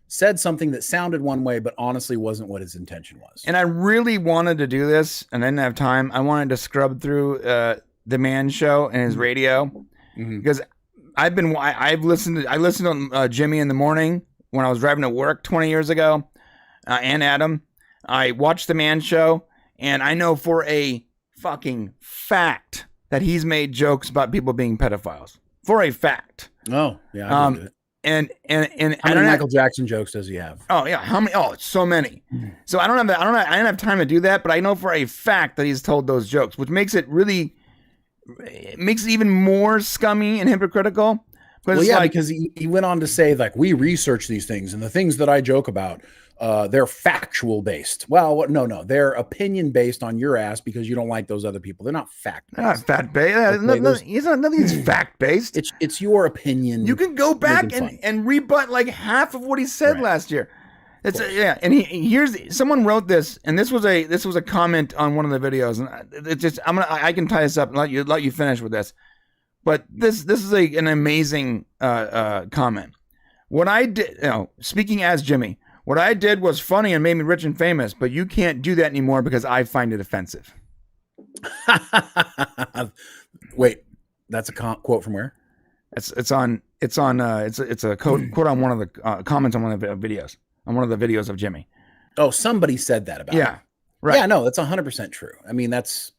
said something that sounded one way, but honestly wasn't what his intention was. And I really wanted to do this, and I didn't have time. I wanted to scrub through the Man Show and his radio, because I listened to Jimmy in the morning when I was driving to work 20 years ago, and Adam. I watched the Man Show, and I know for a fucking fact that he's made jokes about people being pedophiles. For a fact. Oh, yeah. I believe it. And how many Michael Jackson jokes does he have? Oh yeah, how many? Oh, so many. So I didn't have time to do that, but I know for a fact that he's told those jokes, which makes it even more scummy and hypocritical. Well, yeah, because he went on to say, like, we research these things, and the things that I joke about, they're factual based. Well, no, they're opinion based on your ass because you don't like those other people. They're not fact based. Not fact based. Nothing's fact based. It's your opinion. You can go back and rebut like half of what he said last year. It's and someone wrote this, and this was a comment on one of the videos, and it's just I can tie this up and let you finish with this. But this is an amazing comment. What I did, speaking as Jimmy, what I did was funny and made me rich and famous, but you can't do that anymore because I find it offensive. Wait, that's a quote from where? It's a quote on one of the comments on one of the videos, on one of the videos of Jimmy. Oh, somebody said that about him. Right. Yeah, no, that's 100% true. I mean, that's.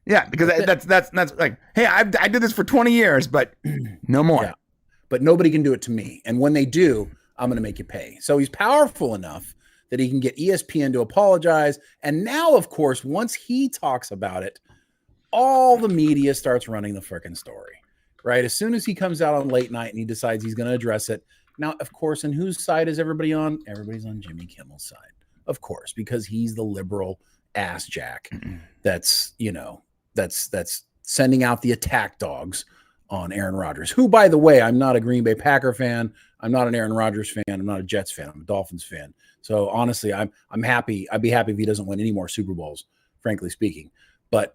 Yeah, because that's like, hey, I did this for 20 years, but no more. Yeah. But nobody can do it to me. And when they do, I'm going to make you pay. So he's powerful enough that he can get ESPN to apologize. And now, of course, once he talks about it, all the media starts running the freaking story, right? As soon as he comes out on late night and he decides he's going to address it. Now, of course, and whose side is everybody on? Everybody's on Jimmy Kimmel's side, of course, because he's the liberal ass jack that's sending out the attack dogs on Aaron Rodgers, who, by the way, I'm not a Green Bay Packer fan. I'm not an Aaron Rodgers fan. I'm not a Jets fan. I'm a Dolphins fan. So honestly, I'm happy. I'd be happy if he doesn't win any more Super Bowls, frankly speaking. But,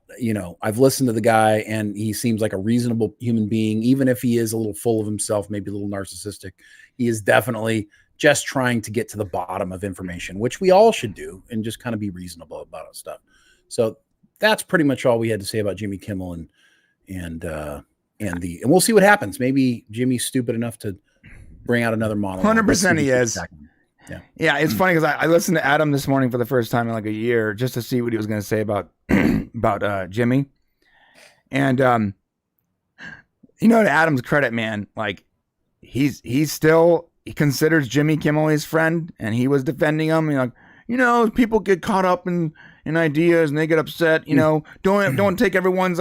I've listened to the guy and he seems like a reasonable human being, even if he is a little full of himself, maybe a little narcissistic. He is definitely just trying to get to the bottom of information, which we all should do, and just kind of be reasonable about stuff. So that's pretty much all we had to say about Jimmy Kimmel and we'll see what happens. Maybe Jimmy's stupid enough to bring out another monologue. 100% he is. Yeah. It's funny because I listened to Adam this morning for the first time in like a year just to see what he was going to say about Jimmy. And to Adam's credit, man, like he considers Jimmy Kimmel his friend, and he was defending him. People get caught up in ideas and they get upset. Don't take everyone's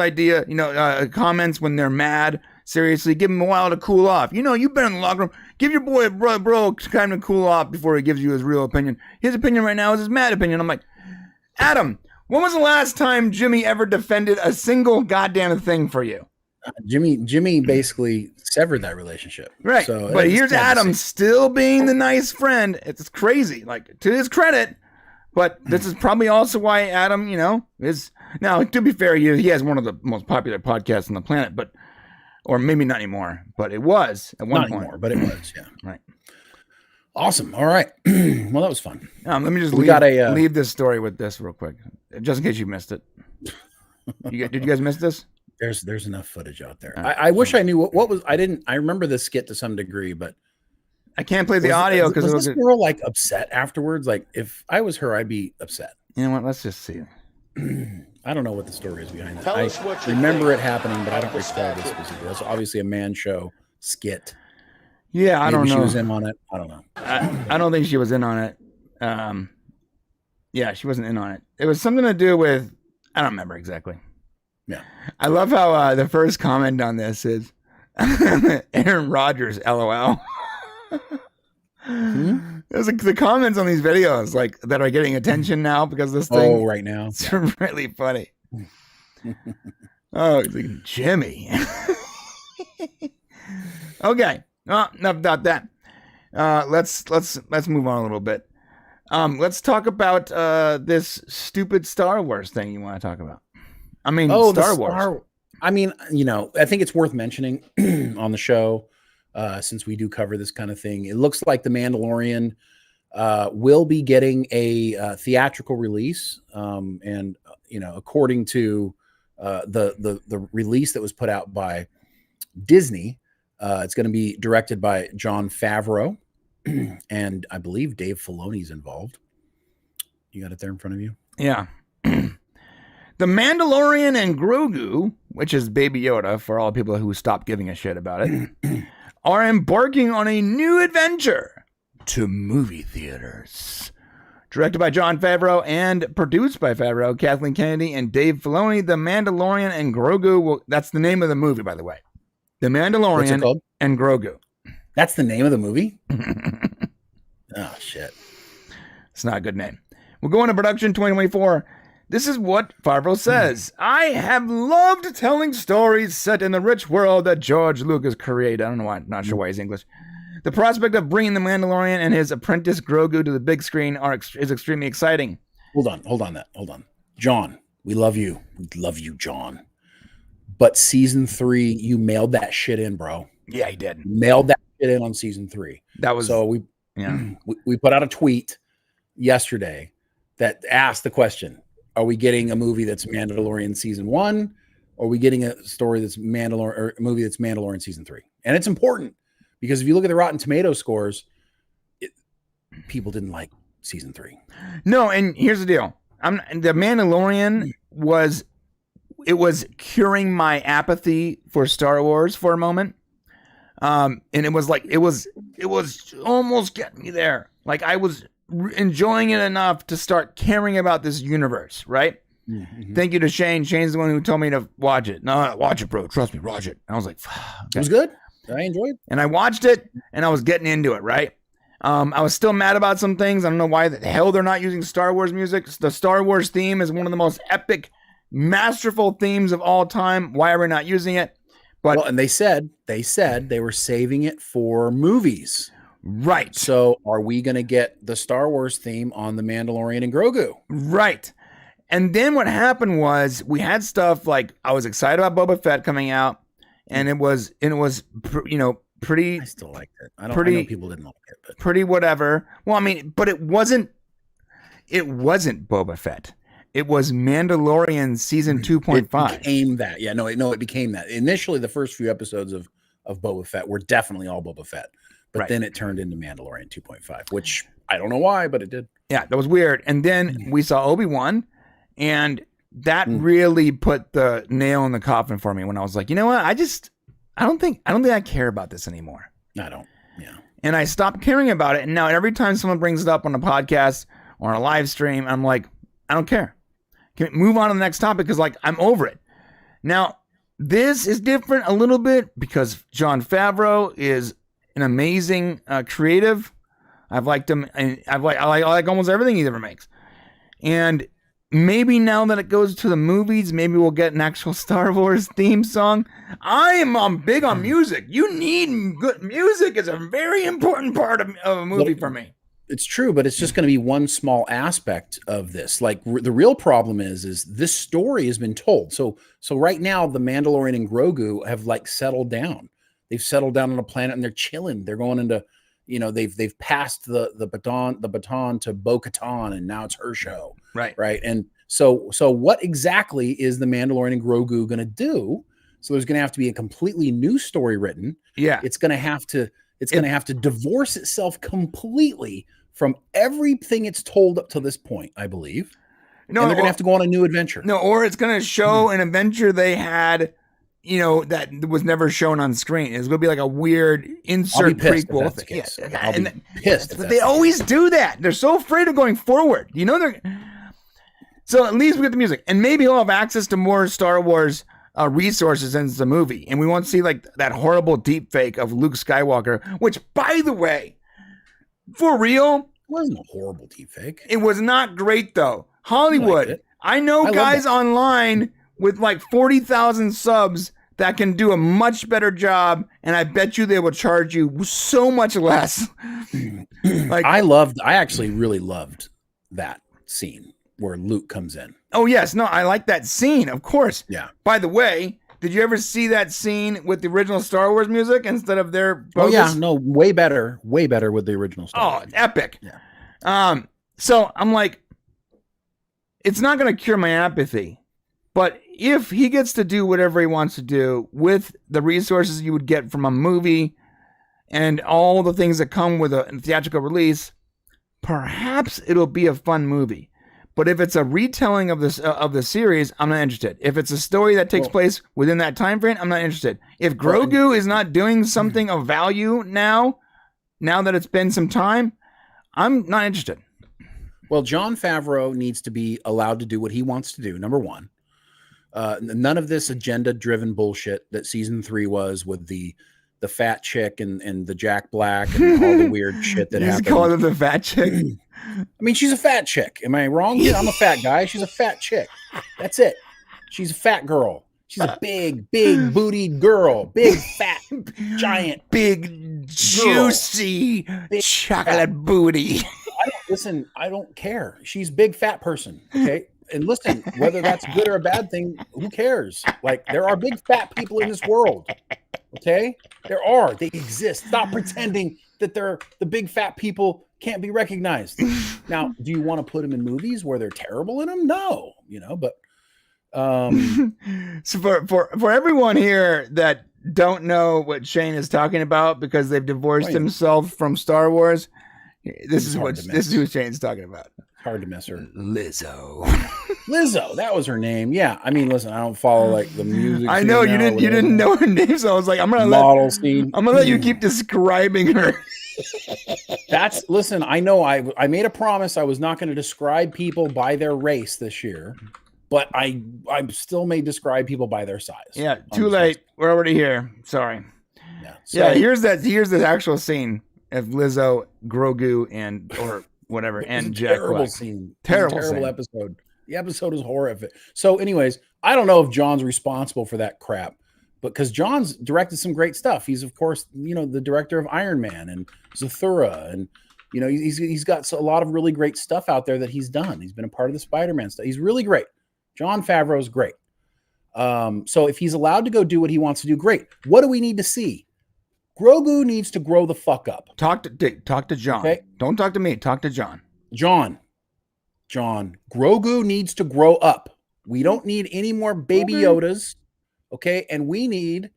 comments when they're mad. Seriously, give him a while to cool off. You've been in the locker room. Give your boy a bro time to cool off before he gives you his real opinion. His opinion right now is his mad opinion. I'm like, Adam, when was the last time Jimmy ever defended a single goddamn thing for you? Jimmy basically severed that relationship. Right. So, but here's Adam still being the nice friend. It's crazy, like, to his credit. But this is probably also why Adam, is now, to be fair, he has one of the most popular podcasts on the planet, or maybe not anymore, but it was at one point. Not anymore, but it was, yeah. Right. Awesome. All right. Well, that was fun. Let me just leave this story with this real quick, just in case you missed it. Did you guys miss this? There's enough footage out there. I wish I knew what was. I remember the skit to some degrry, but I can't play the audio because was this girl like upset afterwards? Like, if I was her, I'd be upset. You know what? Let's just see. I don't know what the story is behind that. I remember it happening, but I don't recall this specifically. That's obviously a man show skit. Yeah, I don't know. She was in on it. I don't know. I don't think she was in on it. Yeah, she wasn't in on it. It was something to do with, I don't remember exactly. Yeah. I love how the first comment on this is Aaron Rodgers, LOL. There's the comments on these videos like that are getting attention now because of this thing. Oh, right now. It's really funny. Oh, it's like, Jimmy. Okay. Enough about that. Let's move on a little bit. Let's talk about this stupid Star Wars thing you want to talk about. I mean, Star Wars. I mean, I think it's worth mentioning on the show, since we do cover this kind of thing. It looks like The Mandalorian will be getting a theatrical release, and according to the release that was put out by Disney, it's going to be directed by Jon Favreau, and I believe Dave Filoni's involved. You got it there in front of you? Yeah. The Mandalorian and Grogu, which is Baby Yoda for all people who stopped giving a shit about it, are embarking on a new adventure to movie theaters. Directed by Jon Favreau and produced by Favreau, Kathleen Kennedy, and Dave Filoni, The Mandalorian and Grogu that's the name of the movie, by the way. The What's it Mandalorian called? and Grogu. That's the name of the movie? Oh, shit. It's not a good name. We'll go into production 2024. This is what Favreau says. I have loved telling stories set in the rich world that George Lucas created. I don't know why. Not sure why he's English. The prospect of bringing the Mandalorian and his apprentice Grogu to the big screen is extremely exciting. Hold on. John, we love you. We love you, John. But season 3, you mailed that shit in, bro. Yeah, he did. Mailed that shit in on season 3. That was so we put out a tweet yesterday that asked the question: are we getting a movie that's Mandalorian season 1, or are we getting a story that's Mandalorian, or a movie that's Mandalorian season 3? And it's important because if you look at the Rotten Tomato scores, people didn't like season 3. No, and here's the deal: the Mandalorian was curing my apathy for Star Wars for a moment, and it was almost getting me there. Like I was enjoying it enough to start caring about this universe, right? Mm-hmm. Thank you to Shane. Shane's the one who told me to watch it. No, watch it, bro. Trust me, watch it. And I was like, okay. It was good. I enjoyed it. And I watched it, and I was getting into it, right? I was still mad about some things. I don't know why the hell they're not using Star Wars music. The Star Wars theme is one of the most epic, masterful themes of all time. Why are we not using it? But and they said they were saving it for movies. Right. So are we going to get the Star Wars theme on The Mandalorian and Grogu? Right. And then what happened was we had stuff like I was excited about Boba Fett coming out, and it was pretty. I still liked it. I know people didn't like it, but pretty whatever. Well, I mean, but it wasn't Boba Fett. It was Mandalorian season 2.5. It became that. Yeah, no, it became that. Initially, the first few episodes of Boba Fett were definitely all Boba Fett. But then it turned into Mandalorian 2.5, which I don't know why, but it did. Yeah, that was weird. And then we saw Obi-Wan, and that really put the nail in the coffin for me when I was like, you know what? I don't think I care about this anymore. I don't. Yeah. And I stopped caring about it. And now every time someone brings it up on a podcast or on a live stream, I'm like, I don't care. Can we move on to the next topic? Because like I'm over it. Now, this is different a little bit because Jon Favreau is an amazing creative. I've liked him, and I like almost everything he ever makes. And maybe now that it goes to the movies, maybe we'll get an actual Star Wars theme song. I am big on music. You need good music. Is a very important part of a movie for me. It's true, but it's just going to be one small aspect of this. Like the real problem is this story has been told. So right now, the Mandalorian and Grogu have like settled down. They've settled down on a planet and they're chilling. They're going into, they've passed the baton to Bo-Katan, and now it's her show. Right. And so what exactly is the Mandalorian and Grogu going to do? So there's going to have to be a completely new story written. Yeah. It's going to have to divorce itself completely from everything it's told up to this point, I believe. No, and they're going to have to go on a new adventure. No, or it's going to show an adventure they had, that was never shown on screen. It's going to be like a weird insert prequel thing. Yeah. I'll be pissed. But they always do that. They're so afraid of going forward. So at least we get the music. And maybe he'll have access to more Star Wars resources in the movie. And we won't see like that horrible deep fake of Luke Skywalker, which, by the way, for real, it wasn't a horrible deep fake. It was not great, though. Hollywood. I know guys online with like 40,000 subs that can do a much better job, and I bet you they will charge you so much less. I actually really loved that scene where Luke comes in. Oh, yes. No, I like that scene, of course. Yeah. By the way, did you ever see that scene with the original Star Wars music instead of their bogus? Oh, yeah. No, way better with the original Star Wars. Oh, epic. Yeah. So I'm like, it's not going to cure my apathy, but if he gets to do whatever he wants to do with the resources you would get from a movie and all the things that come with a theatrical release, perhaps it'll be a fun movie. But if it's a retelling of the series, I'm not interested. If it's a story that takes place within that time frame, I'm not interested. If Grogu is not doing something of value now that it's been some time, I'm not interested. Well, Jon Favreau needs to be allowed to do what he wants to do, number one. None of this agenda-driven bullshit that season 3 was with the fat chick and the Jack Black and all the weird shit that happened. Call her the fat chick. I mean, she's a fat chick. Am I wrong? Yeah, I'm a fat guy. She's a fat chick. That's it. She's a fat girl. She's a big bootied girl. Big, fat, giant. Big, juicy, big chocolate fat booty. I don't care. She's big, fat person. Okay. And listen, whether that's good or a bad thing, who cares? Like, there are big, fat people in this world. Okay? There are. They exist. Stop pretending that they're the big, fat people can't be recognized. Now, do you want to put them in movies where they're terrible in them? No. But so for everyone here that don't know what Shane is talking about because they've divorced himself from Star Wars, this is who Shane's talking about. Hard to miss her. Lizzo. Lizzo, that was her name. Yeah, I mean, listen, I don't follow like the music. I know you didn't know her name, so I was like, I'm gonna let you keep describing her. Listen, I know I made a promise I was not going to describe people by their race this year, but I still may describe people by their size. Yeah, too late. We're already here. Sorry. Yeah, here's the actual scene of Lizzo, Grogu, or whatever, and Jack Black. Terrible episode. The episode is horrific. So, anyways, I don't know if John's responsible for that crap, but because John's directed some great stuff. He's, of course, the director of Iron Man and Zathura, and he's got a lot of really great stuff out there that he's done. He's been a part of the Spider-Man stuff. He's really great. Jon Favreau is great. So if he's allowed to go do what he wants to do, great. What do we need to see? Grogu needs to grow the fuck up. Talk to John. Okay? Don't talk to me. Talk to John. John, Grogu needs to grow up. We don't need any more baby Yodas. Okay. And we need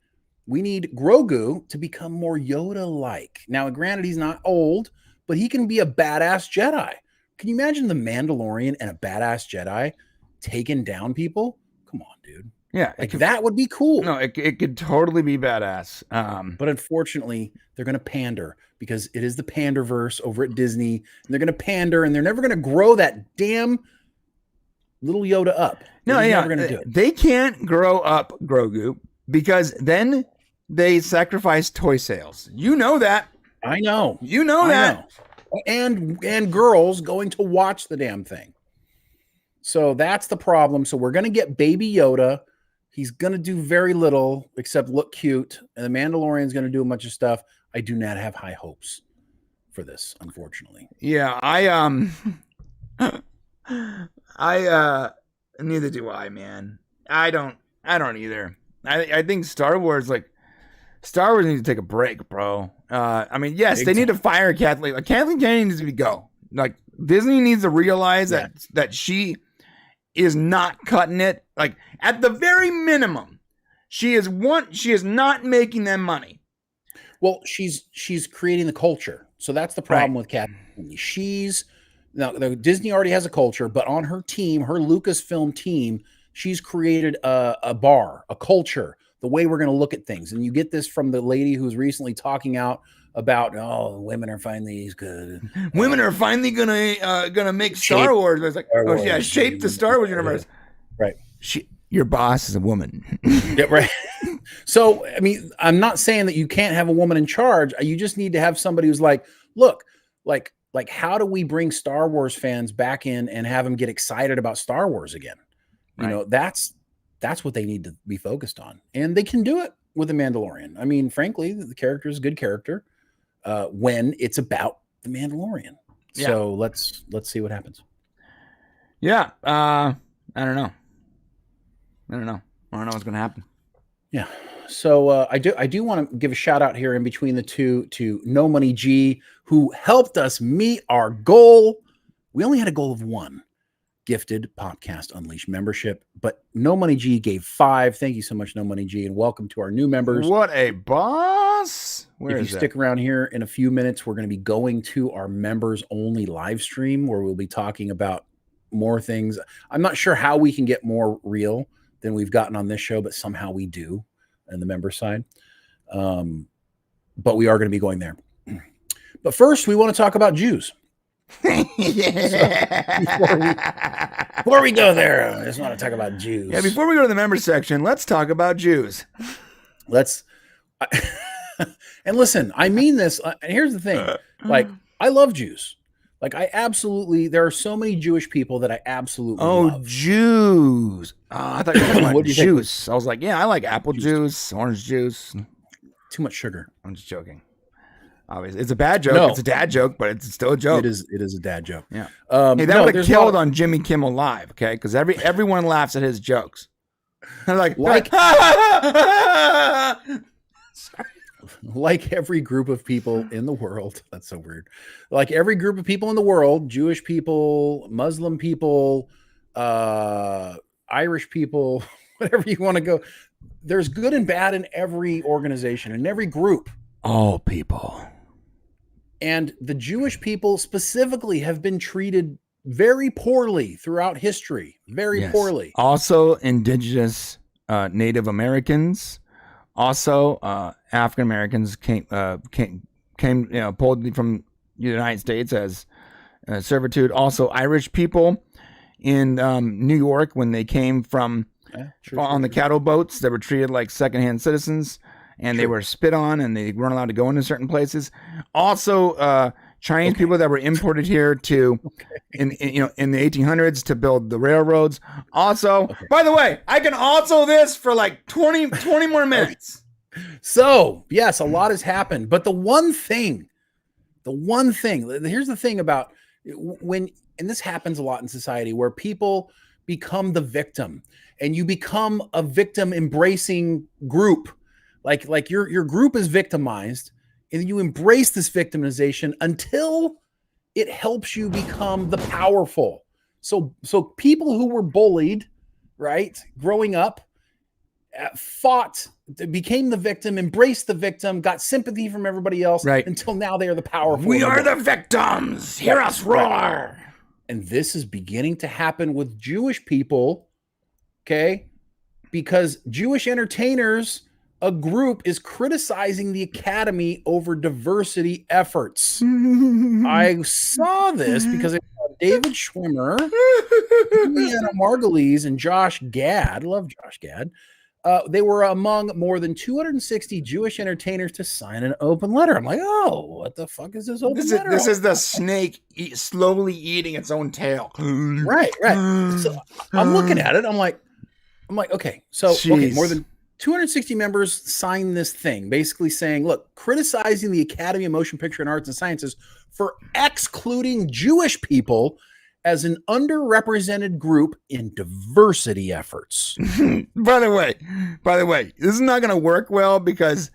Grogu to become more Yoda-like. Now, granted, he's not old, but he can be a badass Jedi. Can you imagine the Mandalorian and a badass Jedi taking down people? Come on, dude. Yeah, that would be cool. No, it could totally be badass. But unfortunately, they're going to pander because it is the Panderverse over at Disney, and they're going to pander, and they're never going to grow that damn little Yoda up. They're never going to do it. They can't grow up Grogu because then they sacrifice toy sales. You know that. I know. You know that. And girls going to watch the damn thing. So that's the problem. So we're going to get Baby Yoda. He's going to do very little except look cute. And the Mandalorian's going to do a bunch of stuff. I do not have high hopes for this, unfortunately. Yeah, neither do I, man. I don't either. I think Star Wars needs to take a break, bro. I mean, yes, they need to fire Kathleen. Kathleen Kennedy needs to go. Like, Disney needs to realize that she is not cutting it. Like, at the very minimum, she is not making them money. Well, she's creating the culture. So that's the problem with Kathleen. Disney already has a culture, but on her team, her Lucasfilm team, she's created a bar, a culture, the way we're going to look at things. And you get this from the lady who's recently talking out about, women are finally good. Women are finally gonna make Star Wars. It's like, shape the Star Wars universe. Right. Your boss is a woman. Yeah, right. So, I mean, I'm not saying that you can't have a woman in charge. You just need to have somebody who's like, look, like how do we bring Star Wars fans back in and have them get excited about Star Wars again? Right. That's what they need to be focused on. And they can do it with The Mandalorian. I mean, frankly, the character is a good character when it's about The Mandalorian. Yeah. So let's see what happens. Yeah. I don't know. I don't know what's going to happen. Yeah. So I do want to give a shout out here in between the two to No Money G, who helped us meet our goal. We only had a goal of 1 gifted Popcast Unleashed membership, but No Money G gave 5. Thank you so much, No Money G, and welcome to our new members. What a boss! If you stick around here in a few minutes, we're going to be going to our members only live stream where we'll be talking about more things. I'm not sure how we can get more real than we've gotten on this show, but somehow we do on the member side. But we are going to be going there. But first, we want to talk about Jews. Before we go there, I just want to talk about Jews. Yeah, before we go to the members section, let's talk about Jews. And listen, I mean this. Here's the thing. Like, I love Jews. Like, there are so many Jewish people that I absolutely love. Jews. I thought you were talking about juice. I was like, yeah, I like apple juice, orange juice. Too much sugar. I'm just joking. Obviously, it's a bad joke. No. It's a dad joke, but it's still a joke. It is a dad joke. Yeah. Hey, that would have killed on Jimmy Kimmel Live, okay? Because everyone laughs at his jokes. They're like like every group of people in the world. That's so weird. Like every group of people in the world, Jewish people, Muslim people, Irish people, whatever you want to go. There's good and bad in every organization, in every group. All people. And the Jewish people specifically have been treated very poorly throughout history. Very poorly. Also, indigenous Native Americans. Also, African Americans came pulled from the United States as servitude. Also, Irish people in New York, when they came from on the cattle boats, they were treated like secondhand citizens, and they were spit on, and they weren't allowed to go into certain places. Also, Chinese people that were imported here to in the 1800s to build the railroads. Also, by the way, I can also this for like 20 more minutes. So, yes, a lot has happened, but the one thing, here's the thing about and this happens a lot in society where people become the victim, and you become a victim embracing group. Like your group is victimized, and you embrace this victimization until it helps you become the powerful. So people who were bullied, right, growing up, became the victim, embraced the victim, got sympathy from everybody else, right, until now they are the powerful. We are the victims. Hear us roar. And this is beginning to happen with Jewish people, okay? Because Jewish entertainers, a group, is criticizing the Academy over diversity efforts. I saw this because I saw David Schwimmer, Juliana Margulies, and Josh Gad. Love Josh Gad. They were among more than 260 Jewish entertainers to sign an open letter. I'm like, oh, what the fuck is this open letter? This is the snake slowly eating its own tail. Right. So I'm looking at it. I'm like, okay. So, more than 260 members signed this thing, basically saying, look, criticizing the Academy of Motion Picture and Arts and Sciences for excluding Jewish people as an underrepresented group in diversity efforts. By the way, this is not going to work well because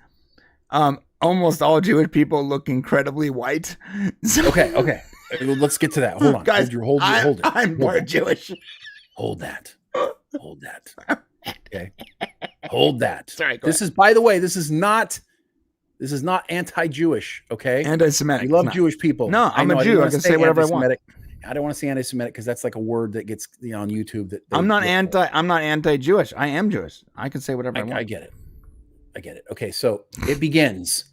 almost all Jewish people look incredibly white. So, okay. Let's get to that. Hold on. Guys, hold it. I'm more Jewish. Hold that. Okay. Hold that. Sorry, this is, by the way, this is not anti-Jewish, okay? Anti-Semitic. We love Jewish people. No, I'm a Jew. I can say whatever I want. I don't want to say anti-Semitic because that's like a word that gets on YouTube. I'm not anti-Jewish. I am Jewish. I can say whatever I want. I get it. Okay, so it begins.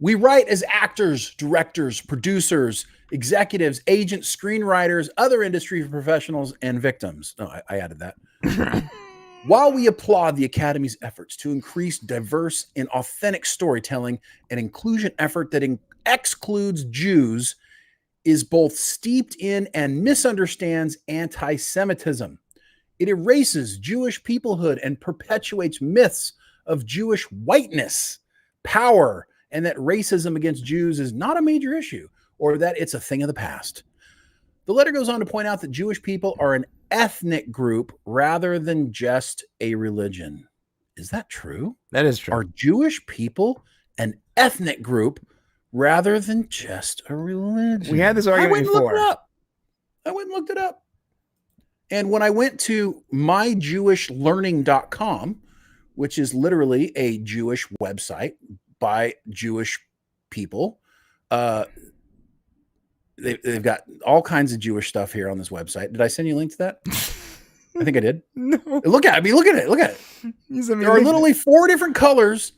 We write as actors, directors, producers, executives, agents, screenwriters, other industry professionals, and victims. No, I added that. While we applaud the Academy's efforts to increase diverse and authentic storytelling, an inclusion effort that excludes Jews is both steeped in and misunderstands anti-Semitism. It erases Jewish peoplehood and perpetuates myths of Jewish whiteness, power, and that racism against Jews is not a major issue, or that it's a thing of the past. The letter goes on to point out that Jewish people are an ethnic group rather than just a religion. Is that true? That is true. Are Jewish people an ethnic group rather than just a religion? We had this argument before. I went and looked it up. And when I went to myjewishlearning.com, which is literally a Jewish website by Jewish people, they've got all kinds of Jewish stuff here on this website. Did I send you a link to that? I think I did. No. Look at it. Look at it. There are literally 4 different colors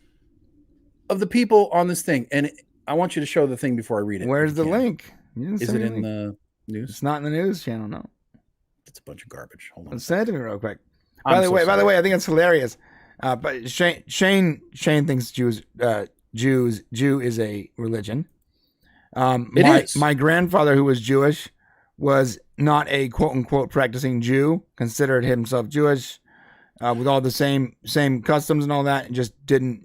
of the people on this thing. And I want you to show the thing before I read it. Where's the link? Is it in the news? It's not in the news channel, no. It's a bunch of garbage. Hold on. Let's send it to me real quick. By the way, I think it's hilarious. But Shane thinks Jew is a religion. My grandfather, who was Jewish, was not a quote unquote practicing Jew, considered himself Jewish, with all the same customs and all that, and just didn't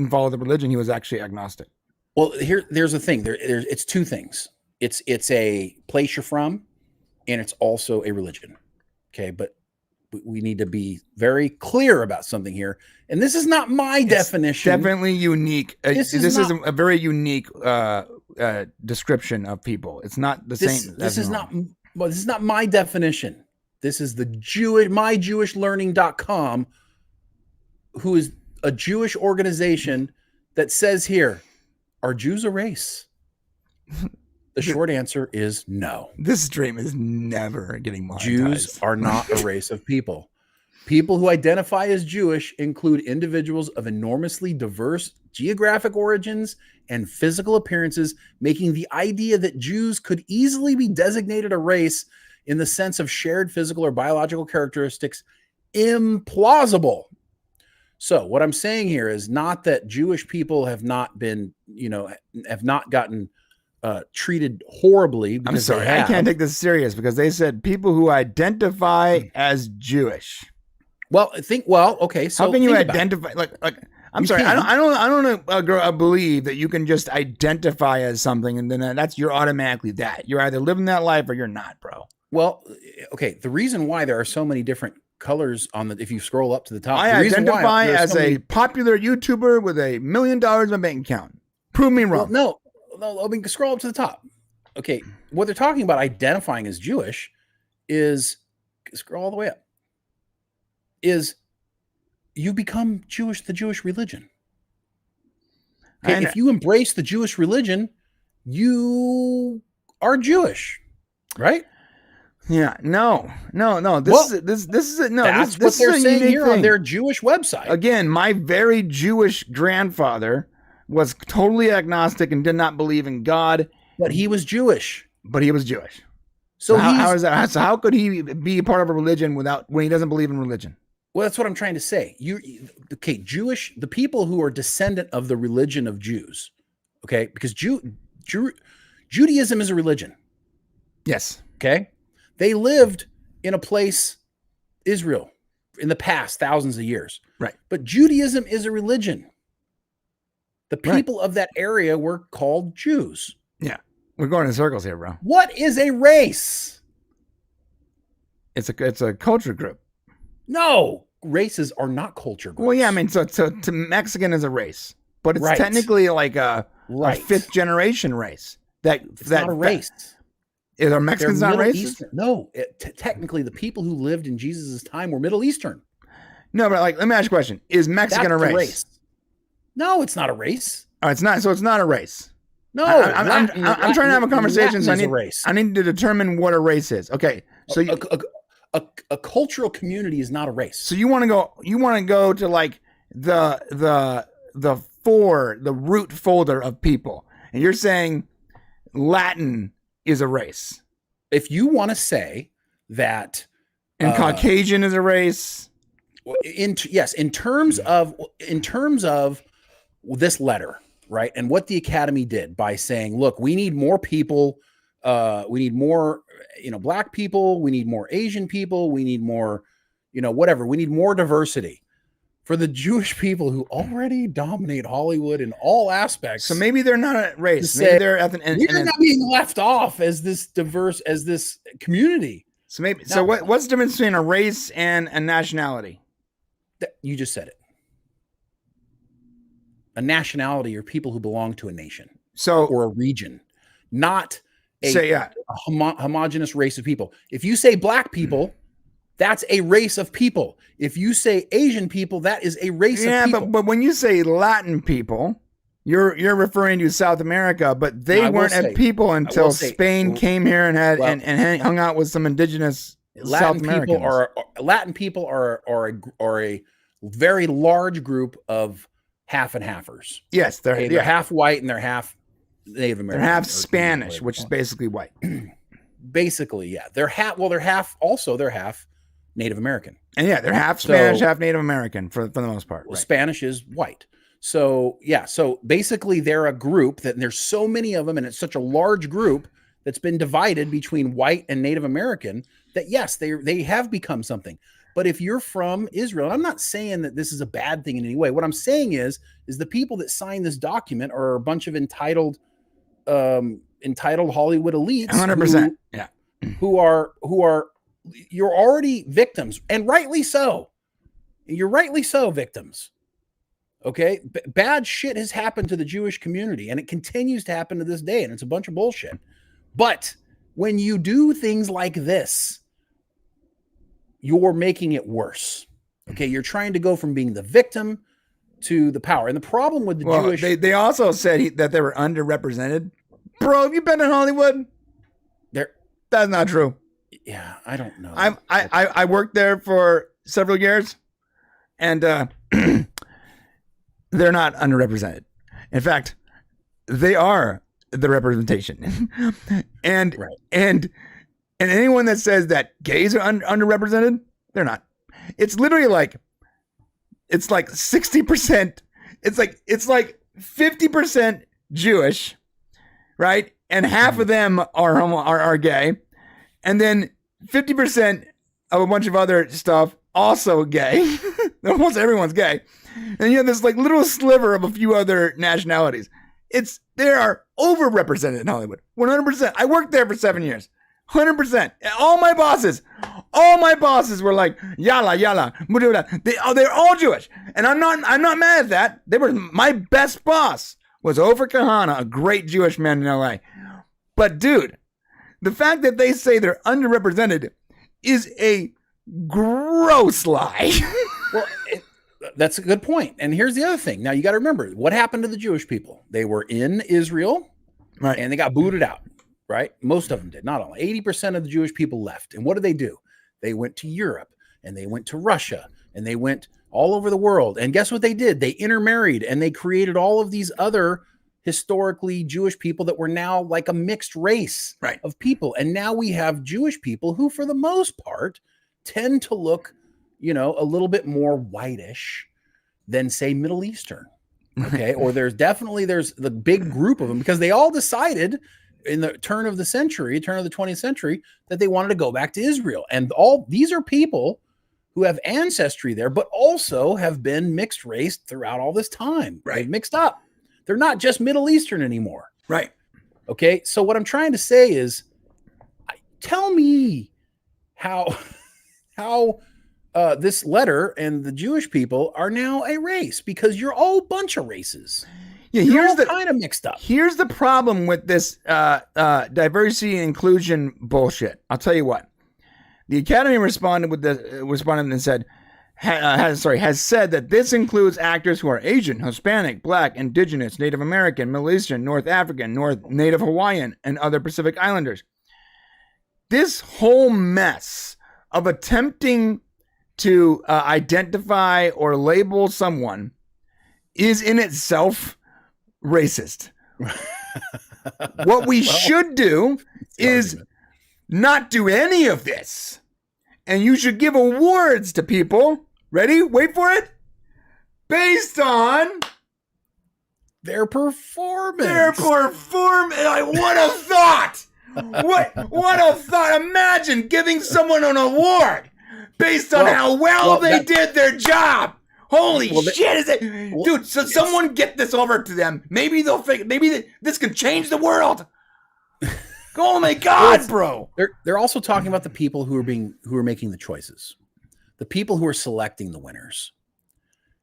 follow the religion. He was actually agnostic. Well, there's a thing. It's two things. It's a place you're from, and it's also a religion. Okay, but we need to be very clear about something here. And this is not my definition. Definitely unique. This is a very unique description of people. It's not the same. This is not my definition. This is the myjewishlearning.com, who is a Jewish organization that says here, are Jews a race? The short answer is no. This stream is never getting monetized. Jews are not a race of people. People who identify as Jewish include individuals of enormously diverse geographic origins and physical appearances, making the idea that Jews could easily be designated a race in the sense of shared physical or biological characteristics implausible. So what I'm saying here is not that Jewish people have not been, have not gotten treated horribly. I'm sorry, I can't take this serious because they said people who identify as Jewish. Well, okay. So how can you identify? Like, I'm sorry, I don't believe that you can just identify as something and then you're automatically that. You're either living that life or you're not, bro. Well, okay. The reason why there are so many different colors if you scroll up to the top, I identify as a popular YouTuber with $1 million in my bank account. Prove me wrong. Well, no. I mean, scroll up to the top. Okay, what they're talking about identifying as Jewish is scroll all the way up. Is you become Jewish, the Jewish religion. Okay, if you embrace the Jewish religion, you are Jewish, right? Yeah, no. This is no. That's what they're saying here on their Jewish website. Again, my very Jewish grandfather was totally agnostic and did not believe in God, but he was Jewish. So how is that? So how could he be part of a religion when he doesn't believe in religion? Well, that's what I'm trying to say. Jewish, the people who are descendant of the religion of Jews, okay, because Judaism is a religion. Yes. Okay. They lived in a place, Israel, in the past thousands of years. Right. But Judaism is a religion. The people of that area were called Jews. Yeah. We're going in circles here, bro. What is a race? It's a culture group. No, races are not culture groups. Well, yeah, I mean, so to Mexican is a race, but it's technically like a fifth generation race. It's not a race. Are Mexicans not racist? No, technically the people who lived in Jesus' time were Middle Eastern. No, but let me ask you a question. Is Mexican a race? No, it's not a race. Oh, it's not. So it's not a race. No, I'm trying to have a conversation. So I need to determine what a race is. Okay, so a cultural community is not a race. So you want to go to like the root folder of people, and you're saying Latin is a race. If you want to say that, and Caucasian is a race, in terms of this letter, right? And what the Academy did by saying, look, we need more people. We need more, Black people. We need more Asian people. We need more, whatever. We need more diversity for the Jewish people who already dominate Hollywood in all aspects. So maybe they're not a race. Maybe they're we're not being left off as this diverse, as this community. So what's the difference between a race and a nationality? You just said it. A nationality are people who belong to a nation, or a region, not a homogenous race of people. If you say Black people, that's a race of people. If you say Asian people, that is a race of people. But when you say Latin people, you're referring to South America, but they weren't a people until Spain came here and and hung out with some indigenous South Americans. Latin people are a very large group of half and halfers. Yes, they're half white and they're half Native American. They're half Spanish, which is basically white. Basically, yeah. They're half Native American. And yeah, they're half Spanish, half Native American for the most part. Well, right. Spanish is white. So yeah, so basically they're a group that there's so many of them, and it's such a large group that's been divided between white and Native American that yes, they have become something. But if you're from Israel, and I'm not saying that this is a bad thing in any way. What I'm saying is the people that sign this document are a bunch of entitled Hollywood elites, 100%. Yeah, who are you're already victims, and rightly so. You're rightly so victims. Okay, bad shit has happened to the Jewish community, and it continues to happen to this day, and it's a bunch of bullshit. But when you do things like this, you're making it worse. Okay, you're trying to go from being the victim to the power. And the problem with the Jewish... They also said that they were underrepresented. Bro, have you been in Hollywood? That's not true. Yeah, I don't know. I worked there for several years, and they're not underrepresented. In fact, they are the representation. and anyone that says that gays are underrepresented, they're not. It's literally like, it's like 60%. It's like 50% Jewish, right? And half of them are gay. And then 50% of a bunch of other stuff also gay. Almost everyone's gay. And you have this like little sliver of a few other nationalities. They are overrepresented in Hollywood. 100%. I worked there for 7 years. 100%. All my bosses were like, yalla. They're all Jewish. And I'm not mad at that. My best boss was Ofer Kahana, a great Jewish man in LA. But dude, the fact that they say they're underrepresented is a gross lie. Well, that's a good point. And here's the other thing. Now you got to remember what happened to the Jewish people. They were in Israel, right? And they got booted out, right? Most of them did. Not all. 80% of the Jewish people left. And what did they do? They went to Europe, and they went to Russia, and they went all over the world. And guess what they did? They intermarried, and they created all of these other historically Jewish people that were now like a mixed race of people. And now we have Jewish people who, for the most part, tend to look, a little bit more whitish than, say, Middle Eastern. Okay. Or there's the big group of them, because they all decided in the turn of the 20th century, that they wanted to go back to Israel. And all these are people who have ancestry there, but also have been mixed race throughout all this time. Right. They've mixed up. They're not just Middle Eastern anymore. Right. Okay. So what I'm trying to say is, tell me how this letter and the Jewish people are now a race, because you're all a bunch of races. Yeah, here's the kind of mixed up. Here's the problem with this diversity and inclusion bullshit. I'll tell you what. The Academy responded and said, has said that this includes actors who are Asian, Hispanic, Black, Indigenous, Native American, Middle Eastern, North African, Native Hawaiian, and other Pacific Islanders. This whole mess of attempting to identify or label someone is in itself racist. What we should do is not do any of this. And you should give awards to people. Ready? Wait for it. Based on their performance. What a thought. What a thought. Imagine giving someone an award based on how well they did their job. Holy shit, is it? Dude, so someone get this over to them. Maybe they'll figure, this can change the world. Oh my God, bro. They're also talking about the people who are making the choices. The people who are selecting the winners.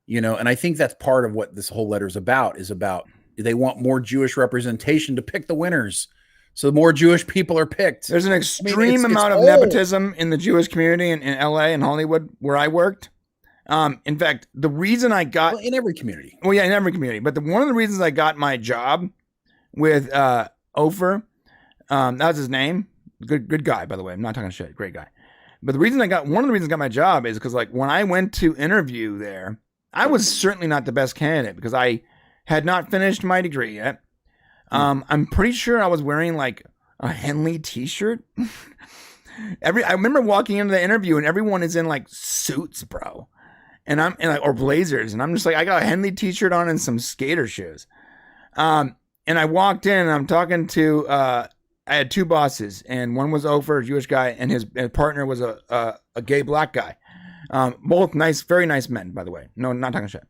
And I think that's part of what this whole letter is about they want more Jewish representation to pick the winners. So more Jewish people are picked. There's an extreme amount of nepotism in the Jewish community in LA and Hollywood where I worked. In fact, the reason I got in every community. Well, yeah, in every community. But one of the reasons I got my job with Ofer, that was his name. Good guy, by the way. I'm not talking shit. Great guy. But one of the reasons I got my job is because when I went to interview there, I was certainly not the best candidate because I had not finished my degree yet. I'm pretty sure I was wearing like a Henley t-shirt. I remember walking into the interview and everyone is in like suits, bro. And I'm in like, or blazers. And I'm just like, I got a Henley t-shirt on and some skater shoes. And I walked in and I'm talking to, I had two bosses, and one was Ofer, a Jewish guy, and his partner was a gay black guy. Both nice, very nice men, by the way. No, not talking shit.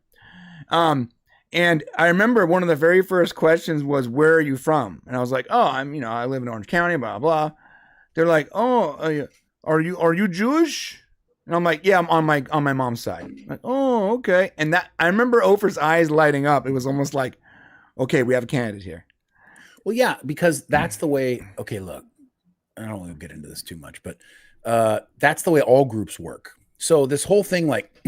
And I remember one of the very first questions was, "Where are you from?" And I was like, "Oh, I live in Orange County, blah blah." They're like, "Oh, are you Jewish?" And I'm like, "Yeah, I'm on my mom's side." I'm like, "Oh, okay." And that I remember Ofer's eyes lighting up. It was almost like, "Okay, we have a candidate here." Well, yeah, because that's the way. Okay, look, I don't want to get into this too much, but that's the way all groups work. So this whole thing, like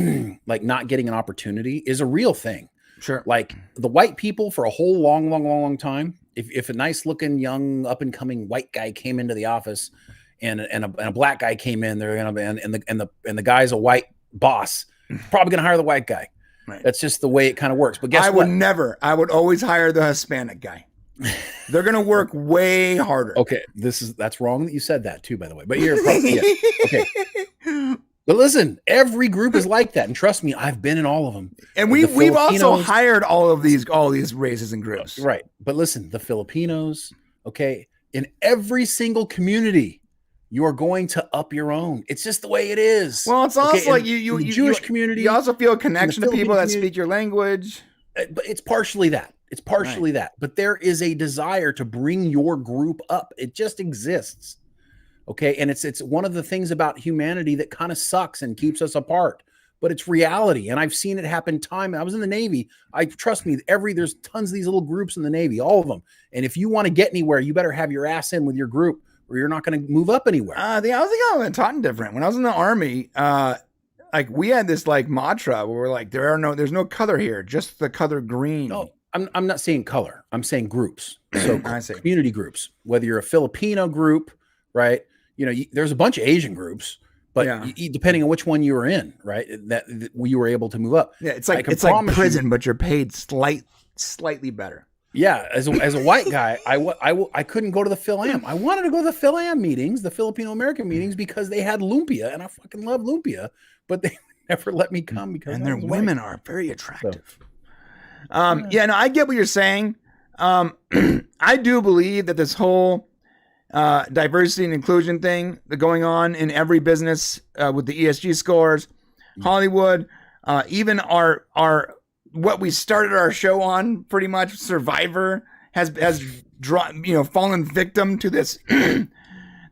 not getting an opportunity, is a real thing. Sure. Like the white people for a whole long time, if a nice looking young up and coming white guy came into the office and a black guy came in, they're gonna and the guy's a white boss, probably gonna hire the white guy. Right. That's just the way it kind of works. But guess what? I would always hire the Hispanic guy. They're gonna work way harder. Okay, that's wrong that you said that too, by the way. But you're probably, yeah. Okay. But listen, every group is like that, and trust me, I've been in all of them. And we've also hired all these races and groups, right? But listen, the Filipinos, okay, in every single community, you are going to up your own. It's just the way it is. Well, it's also like you Jewish community. You also feel a connection to people that speak your language. But it's partially that. It's partially that. But there is a desire to bring your group up. It just exists. Okay. And it's one of the things about humanity that kind of sucks and keeps us apart, but it's reality. And I've seen it happen I was in the Navy. Trust me, there's tons of these little groups in the Navy, all of them. And if you want to get anywhere, you better have your ass in with your group or you're not going to move up anywhere. I think I was taught different. When I was in the Army, like we had this like mantra where we're like, there's no color here, just the color green. No, I'm not saying color. I'm saying groups. So community groups, whether you're a Filipino group, right? There's a bunch of Asian groups, but depending on which one you were in, right, that you were able to move up. Yeah, it's like prison, but you're paid slightly better. Yeah, as a white guy, I couldn't go to the Fil-Am. I wanted to go to the Fil-Am meetings, the Filipino American meetings, because they had lumpia, and I fucking love lumpia, but they never let me come because their women are very attractive. No, I get what you're saying. I do believe that this whole diversity and inclusion thing going on in every business with the ESG scores, Hollywood, even our what we started our show on, pretty much Survivor has fallen victim to this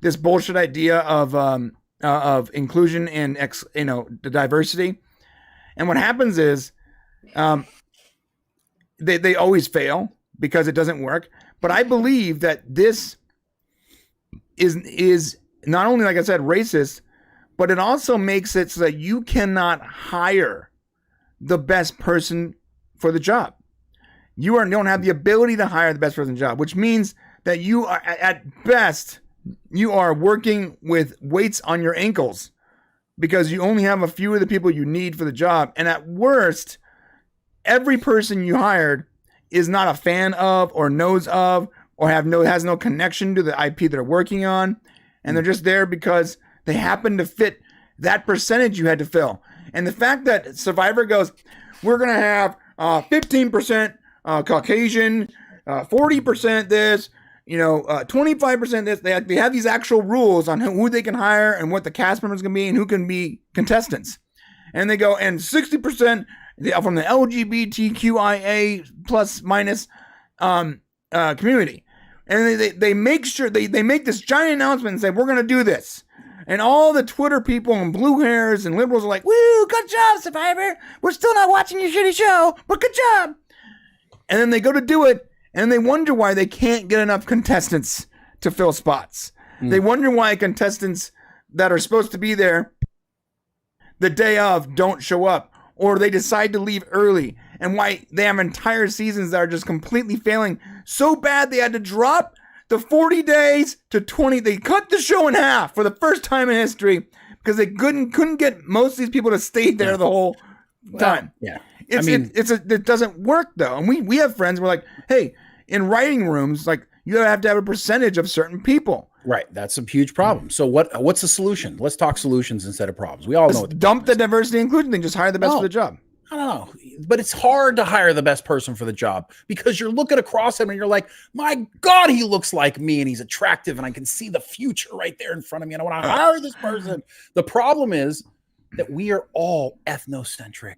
this bullshit idea of inclusion and the diversity. And what happens is they always fail because it doesn't work. But I believe that this is not only, like I said, racist, but it also makes it so that you cannot hire the best person for the job. You don't have the ability to hire the best person for the job, which means that you are, at best, you are working with weights on your ankles because you only have a few of the people you need for the job. And at worst, every person you hired is not a fan of or knows of or has no connection to the IP they're working on. And they're just there because they happen to fit that percentage you had to fill. And the fact that Survivor goes, we're going to have 15% Caucasian, 40% this, 25% this. They have these actual rules on who they can hire and what the cast members can be and who can be contestants. And they go, and 60% from the LGBTQIA plus minus community. And they make sure they make this giant announcement and say, we're going to do this. And all the Twitter people and blue hairs and liberals are like, woo, good job, Survivor. We're still not watching your shitty show, but good job. And then they go to do it, and they wonder why they can't get enough contestants to fill spots. They wonder why contestants that are supposed to be there the day of don't show up, or they decide to leave early, and why they have entire seasons that are just completely failing so bad they had to drop the 40 days to 20. They cut the show in half for the first time in history because they couldn't get most of these people to stay there the whole time. Yeah. It doesn't work though. And we have friends. We're like, hey, in writing rooms, like you have to have a percentage of certain people. Right. That's a huge problem. So what's the solution? Let's talk solutions instead of problems. We all know what dump the diversity inclusion thing. Just hire the best for the job. I don't know. But it's hard to hire the best person for the job because you're looking across him and you're like, my God, he looks like me and he's attractive and I can see the future right there in front of me and I want to hire this person. The problem is that we are all ethnocentric.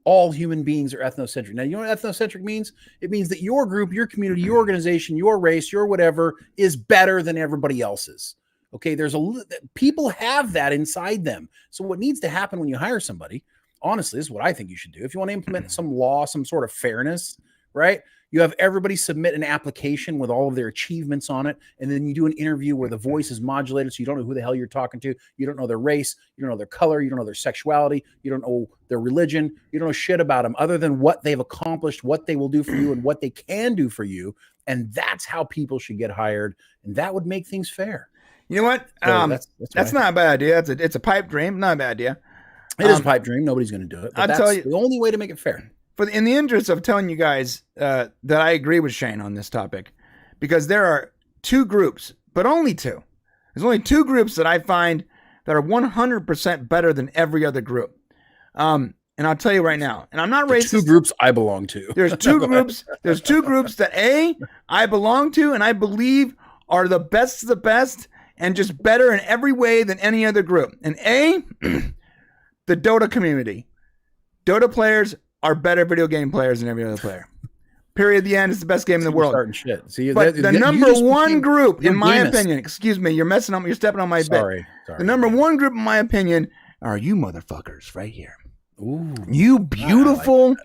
All human beings are ethnocentric. Now, you know what ethnocentric means? It means that your group, your community, your organization, your race, your whatever is better than everybody else's. Okay, people have that inside them. So what needs to happen when you hire somebody, honestly, this is what I think you should do. If you want to implement some law, some sort of fairness, right? You have everybody submit an application with all of their achievements on it. And then you do an interview where the voice is modulated. So you don't know who the hell you're talking to. You don't know their race. You don't know their color. You don't know their sexuality. You don't know their religion. You don't know shit about them other than what they've accomplished, what they will do for you and what they can do for you. And that's how people should get hired. And that would make things fair. You know what? So that's not a bad idea. It's a pipe dream. Not a bad idea. It is a pipe dream. Nobody's going to do it. But that's the only way to make it fair. In the interest of telling you guys that I agree with Shane on this topic, because there are two groups, but only two. There's only two groups that I find that are 100% better than every other group. And I'll tell you right now, and I'm not racist. Two groups I belong to. There's two groups. There's two groups that I belong to, and I believe are the best of the best, and just better in every way than any other group. And the Dota community. Dota players are better video game players than every other player. Period. The end. It's the best game in the world. Starting shit. See, but the number one group, in my opinion, excuse me, you're messing up. You're stepping on my bit. The number one group, in my opinion, are you motherfuckers right here. Ooh, you beautiful,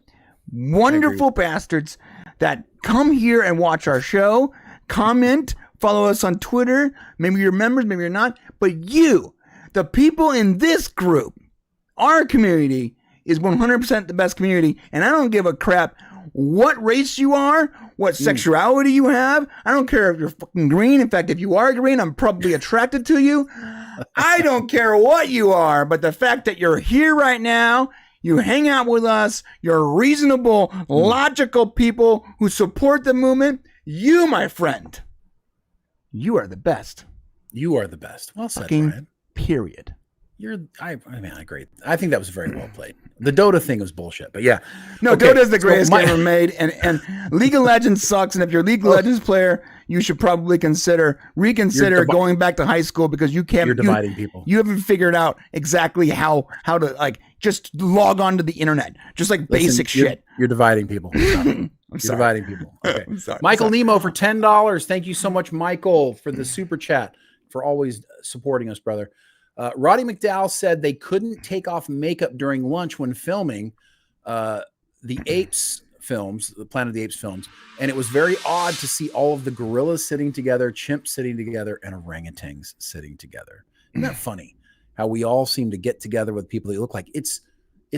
wonderful bastards that come here and watch our show, comment, follow us on Twitter. Maybe you're members, maybe you're not. But you, the people in this group, our community, is 100% the best community, and I don't give a crap what race you are, what sexuality you have. I don't care if you're fucking green. In fact, if you are green, I'm probably attracted to you. I don't care what you are, but the fact that you're here right now, you hang out with us, you're reasonable, logical people who support the movement, you, my friend, you are the best. You are the best. Well said, fucking Ryan. Period. I agree. I think that was very well played. The Dota thing was bullshit, but yeah. No, okay. Dota is the greatest game ever made, and League of Legends sucks. And if you're a League of Legends player, you should probably reconsider going back to high school because you can't. You're dividing people. You haven't figured out exactly how to like just log on to the internet, just like basic shit. You're dividing people. You're dividing people. Okay. Michael Nemo for $10. Thank you so much, Michael, for the super chat, for always supporting us, brother. Roddy McDowell said they couldn't take off makeup during lunch when filming the Apes films, the Planet of the Apes films, and it was very odd to see all of the gorillas sitting together, chimps sitting together, and orangutans sitting together. Isn't that funny? How we all seem to get together with people that look like it's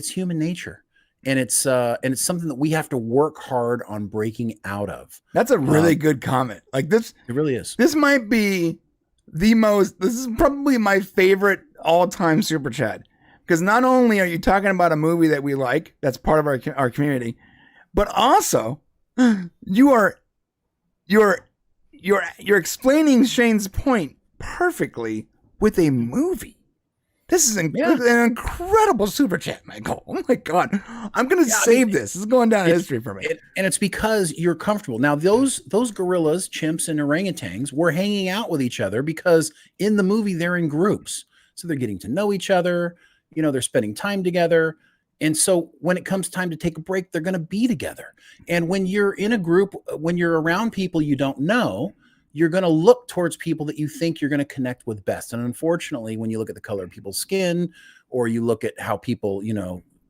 human nature, and it's something that we have to work hard on breaking out of. That's a really good comment. Like this, it really is. This might be this is probably my favorite all-time super chat, because not only are you talking about a movie that we like, that's part of our community, but also you're explaining Shane's point perfectly with a movie. This is an incredible super chat, Michael. Oh my God. I'm going to save this. This is going down in history for me. And it's because you're comfortable. Now, those gorillas, chimps, and orangutans were hanging out with each other because in the movie, they're in groups. So they're getting to know each other. You know, they're spending time together. And so when it comes time to take a break, they're going to be together. And when you're in a group, when you're around people you don't know, you're going to look towards people that you think you're going to connect with best. And unfortunately, when you look at the color of people's skin, or you look at how people,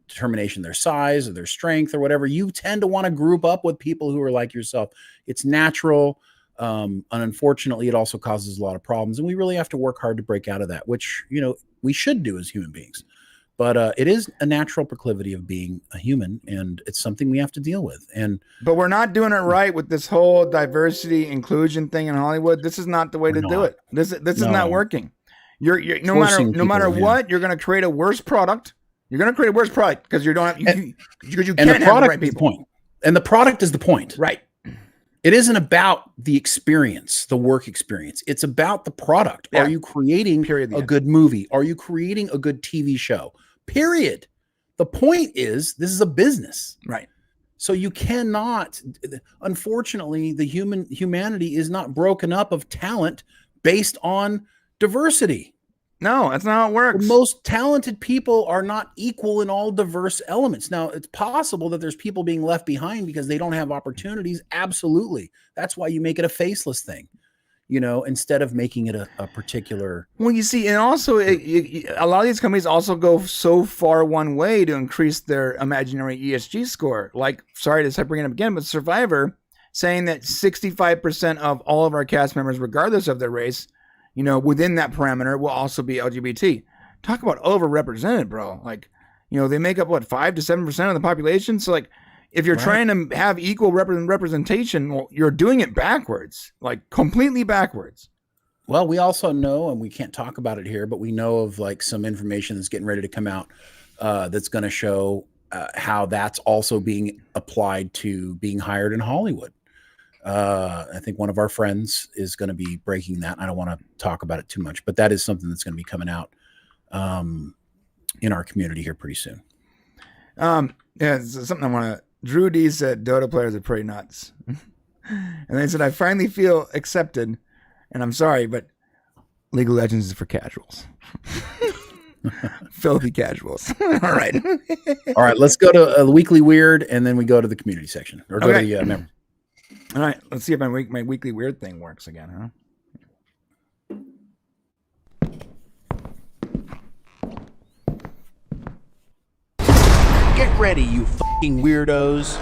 determination, their size or their strength or whatever, you tend to want to group up with people who are like yourself. It's natural. And unfortunately, it also causes a lot of problems. And we really have to work hard to break out of that, which, we should do as human beings. But it is a natural proclivity of being a human, and it's something we have to deal with. But we're not doing it right with this whole diversity inclusion thing in Hollywood. This is not the way to do it. This is not working. You're no matter what, you're going to create a worse product. You're going to create a worse product because you don't have because you can't have the right people. And the product is the point, right? It isn't about the experience, the work experience. It's about the product. Yeah. Are you creating a good movie? Are you creating a good TV show? Period. The point is, this is a business. Right. So you cannot, unfortunately, the humanity is not broken up of talent based on diversity. No, that's not how it works. The most talented people are not equal in all diverse elements. Now, it's possible that there's people being left behind because they don't have opportunities. Absolutely. That's why you make it a faceless thing, instead of making it a particular. Well, you see, and also a lot of these companies also go so far one way to increase their imaginary ESG score. Like, sorry to bring it up again, but Survivor saying that 65% of all of our cast members, regardless of their race, within that parameter, will also be LGBT. Talk about overrepresented, bro. Like, they make up 5 to 7% of the population. So, like, if you're trying to have equal representation, well, you're doing it backwards, like completely backwards. Well, we also know, and we can't talk about it here, but we know of like some information that's getting ready to come out that's going to show how that's also being applied to being hired in Hollywood. I think one of our friends is going to be breaking that. I don't want to talk about it too much, but that is something that's going to be coming out in our community here pretty soon. Yeah, it's something I want to. Drew D said Dota players are pretty nuts. And they said, I finally feel accepted. And I'm sorry, but League of Legends is for casuals. Filthy casuals. All right. All right, let's go to a weekly weird, and then we go to the community section. Or go to the memory. All right, let's see if my weekly weird thing works again, huh? Get ready, you fucking weirdos.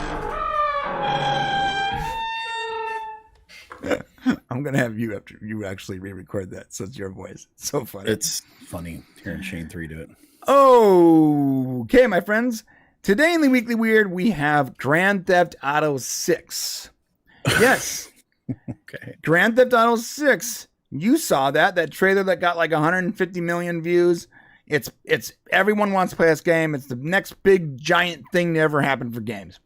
I'm going to have you after you actually re-record that, so it's your voice. It's so funny. It's funny hearing Shane 3 do it. Okay, my friends. Today in the Weekly Weird, we have Grand Theft Auto 6. Yes. Okay. Grand Theft Auto 6. You saw that trailer that got like 150 million views. It's everyone wants to play this game. It's the next big giant thing to ever happen for games.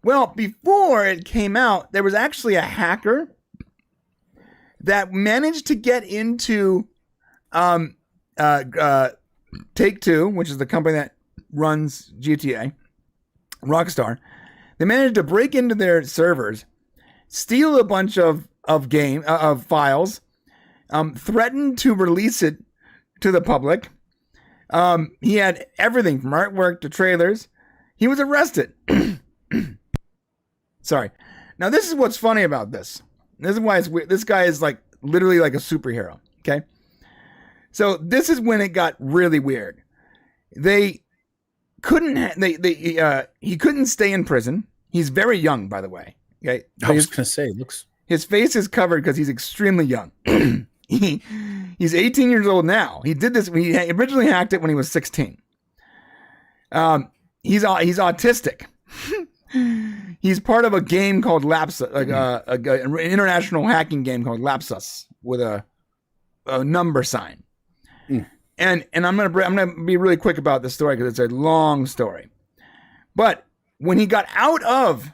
Well, before it came out, there was actually a hacker that managed to get into Take-Two, which is the company that runs GTA, Rockstar. They managed to break into their servers, steal a bunch of files, threatened to release it to the public. He had everything from artwork to trailers. He was arrested. Sorry. Now, this is what's funny about this. This is why it's weird. This guy is like literally like a superhero. Okay. So this is when it got really weird. They couldn't. He couldn't stay in prison. He's very young, by the way. Okay. I was gonna say, his face is covered because he's extremely young. He's 18 years old now. He did this. He originally hacked it when he was 16. He's autistic. He's part of a game called Lapsus, like an international hacking game called Lapsus with a number sign. And I'm gonna be really quick about this story because it's a long story. But when he got out of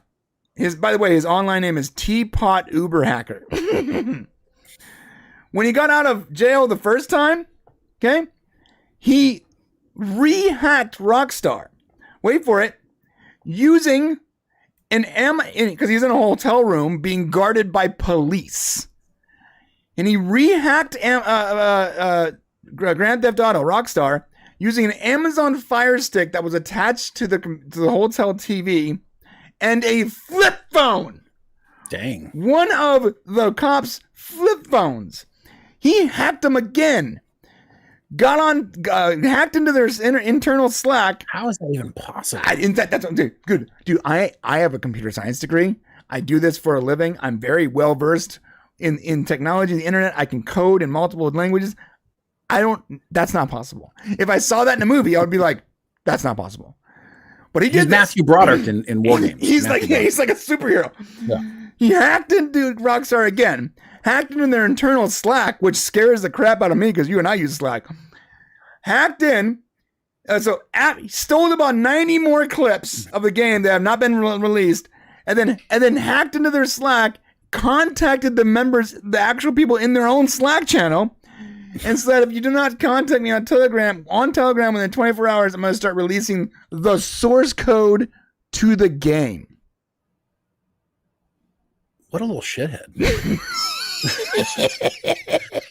by the way, his online name is Teapot Uber Hacker. When he got out of jail the first time, okay, he re-hacked Rockstar. Wait for it. Using because he's in a hotel room being guarded by police. And he re-hacked Grand Theft Auto Rockstar using an Amazon Fire Stick that was attached to the hotel TV and a flip phone. Dang. One of the cops' flip phones. He hacked them again. Hacked into their internal Slack. How is that even possible? That's good. Dude, I have a computer science degree. I do this for a living. I'm very well versed in technology, the internet. I can code in multiple languages. That's not possible. If I saw that in a movie, I would be like, that's not possible. But he's Matthew Broderick in War Games. He's like a superhero. Yeah. He hacked into Rockstar again. Hacked into their internal Slack, which scares the crap out of me because you and I use Slack. Hacked in. Stole about 90 more clips of the game that have not been released, and then hacked into their Slack contacted the members, the actual people in their own Slack channel, and said, if you do not contact me on Telegram within 24 hours, I'm going to start releasing the source code to the game. What a little shithead.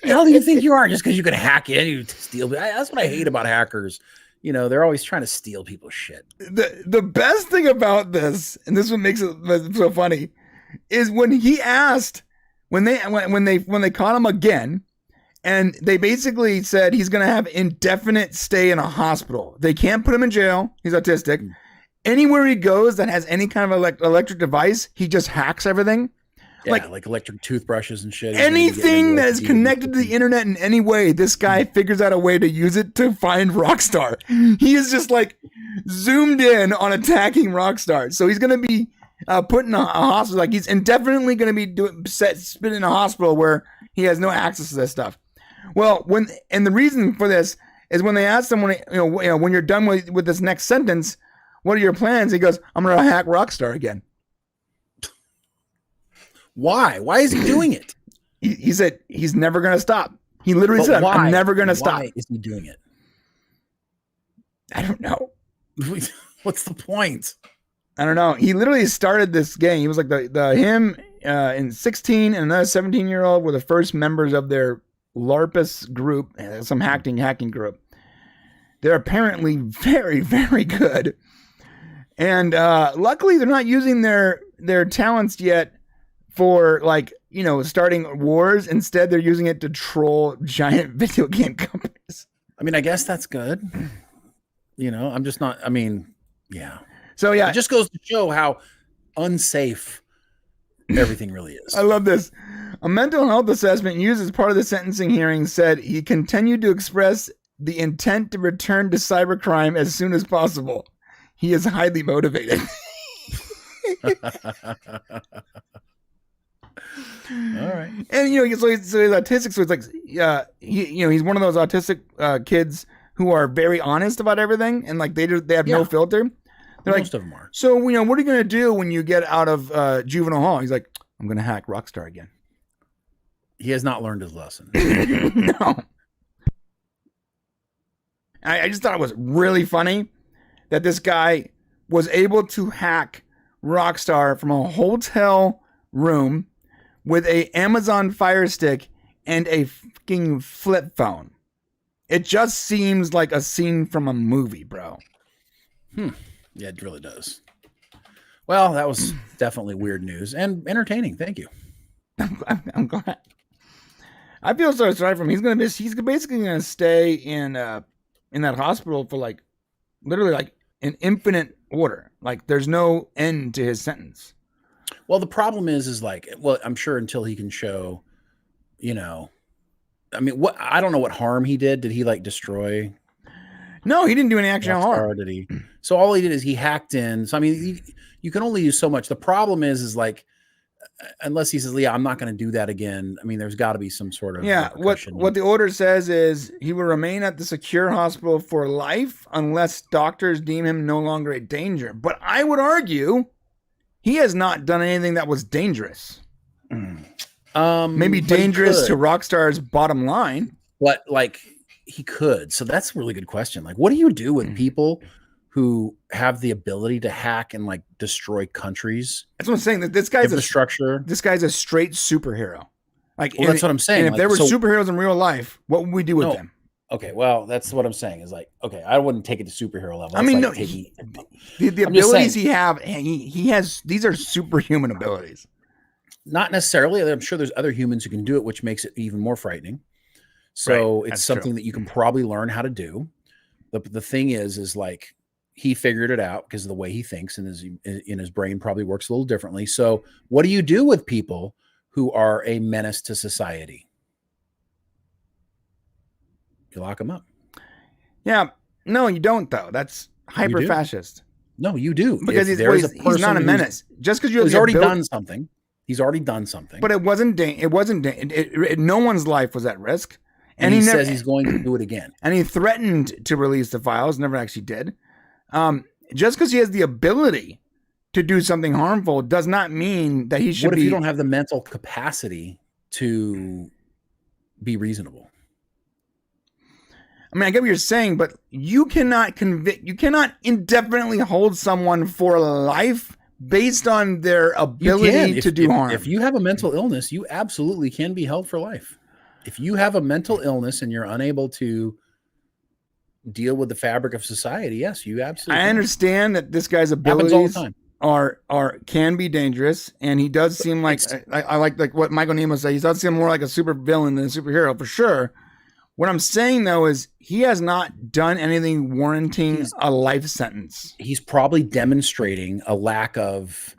The hell do you think you are? Just because you can hack in, you steal. That's what I hate about hackers. You know, they're always trying to steal people's shit. The best thing about this, and this is what makes it so funny, is when he asked, when they caught him again, and they basically said he's going to have indefinite stay in a hospital. They can't put him in jail. He's autistic. Anywhere he goes that has any kind of electric device, he just hacks everything. Yeah, like electric toothbrushes and shit. Anything that is connected to the internet in any way, this guy figures out a way to use it to find Rockstar. He is just like zoomed in on attacking Rockstar. So he's going to be put in a hospital. Like he's indefinitely going to be spit in a hospital where he has no access to this stuff. Well, the reason for this is when they asked him when you're done with this next sentence, what are your plans? He goes, I'm going to hack Rockstar again. Why? Why is he doing it? He said he's never going to stop. He literally said, I'm never going to stop. Why is he doing it? I don't know. What's the point? I don't know. He literally started this game. He was like him in 16 and another 17-year-old were the first members of their LARPus group, some hacking group. They're apparently very, very good. And luckily they're not using their talents yet for starting wars. Instead, they're using it to troll giant video game companies. I mean, I guess that's good. I'm just not, yeah. So yeah. It just goes to show how unsafe everything really is. I love this. A mental health assessment used as part of the sentencing hearing said he continued to express the intent to return to cybercrime as soon as possible. He is highly motivated. All right. And so he's autistic, so it's like he's one of those autistic kids who are very honest about everything, and like they have no filter. They're Most of them are. So what are you gonna do when you get out of juvenile hall? He's like, I'm gonna hack Rockstar again. He has not learned his lesson. No. I just thought it was really funny that this guy was able to hack Rockstar from a hotel room with a Amazon Fire Stick and a fucking flip phone. It just seems like a scene from a movie, bro. Yeah, it really does. Well, that was definitely weird news and entertaining. Thank you. I'm glad. I feel so sorry for him. He's basically gonna stay in that hospital for literally an infinite order. Like there's no end to his sentence. Well, the problem is I'm sure until he can show, I don't know what harm he did. Did he destroy? No, he didn't do any actual harm. Did he? So all he did is he hacked in. So, you can only use so much. The problem is unless he says, yeah, I'm not going to do that again. There's got to be some sort of. Yeah. What the order says is he will remain at the secure hospital for life unless doctors deem him no longer a danger. But I would argue he has not done anything that was dangerous. Maybe dangerous to Rockstar's bottom line. But he could. So that's a really good question. What do you do with people who have the ability to hack and destroy countries? That's what I'm saying. That this guy's infrastructure. This guy's a straight superhero. That's what I'm saying. And if there were superheroes in real life, what would we do with them? Okay, well, that's what I'm saying. Is I wouldn't take it to superhero level. The abilities he has. These are superhuman abilities. Not necessarily. I'm sure there's other humans who can do it, which makes it even more frightening. So it's something that you can probably learn how to do. The thing is he figured it out because of the way he thinks, and in his brain probably works a little differently. So what do you do with people who are a menace to society? You lock them up. Yeah. No, you don't, though. That's hyper-fascist. No, you do. Because he's not a menace. Just because he's already done something. He's already done something. But it wasn't. No one's life was at risk. And he says he's going to do it again. And he threatened to release the files. Never actually did. Just because he has the ability to do something harmful does not mean that he should What if you don't have the mental capacity to be reasonable? I mean, I get what you're saying, but you cannot indefinitely hold someone for life based on their ability to do harm. If you have a mental illness, you absolutely can be held for life. If you have a mental illness and you're unable to deal with the fabric of society, yes, you absolutely I can. understand that this guy's abilities Happens all the time. can be dangerous, and he does seem like I like what Michael Nemo said. He does seem more like a super villain than a superhero for sure. What I'm saying though is he has not done anything warranting a life sentence. He's probably demonstrating a lack of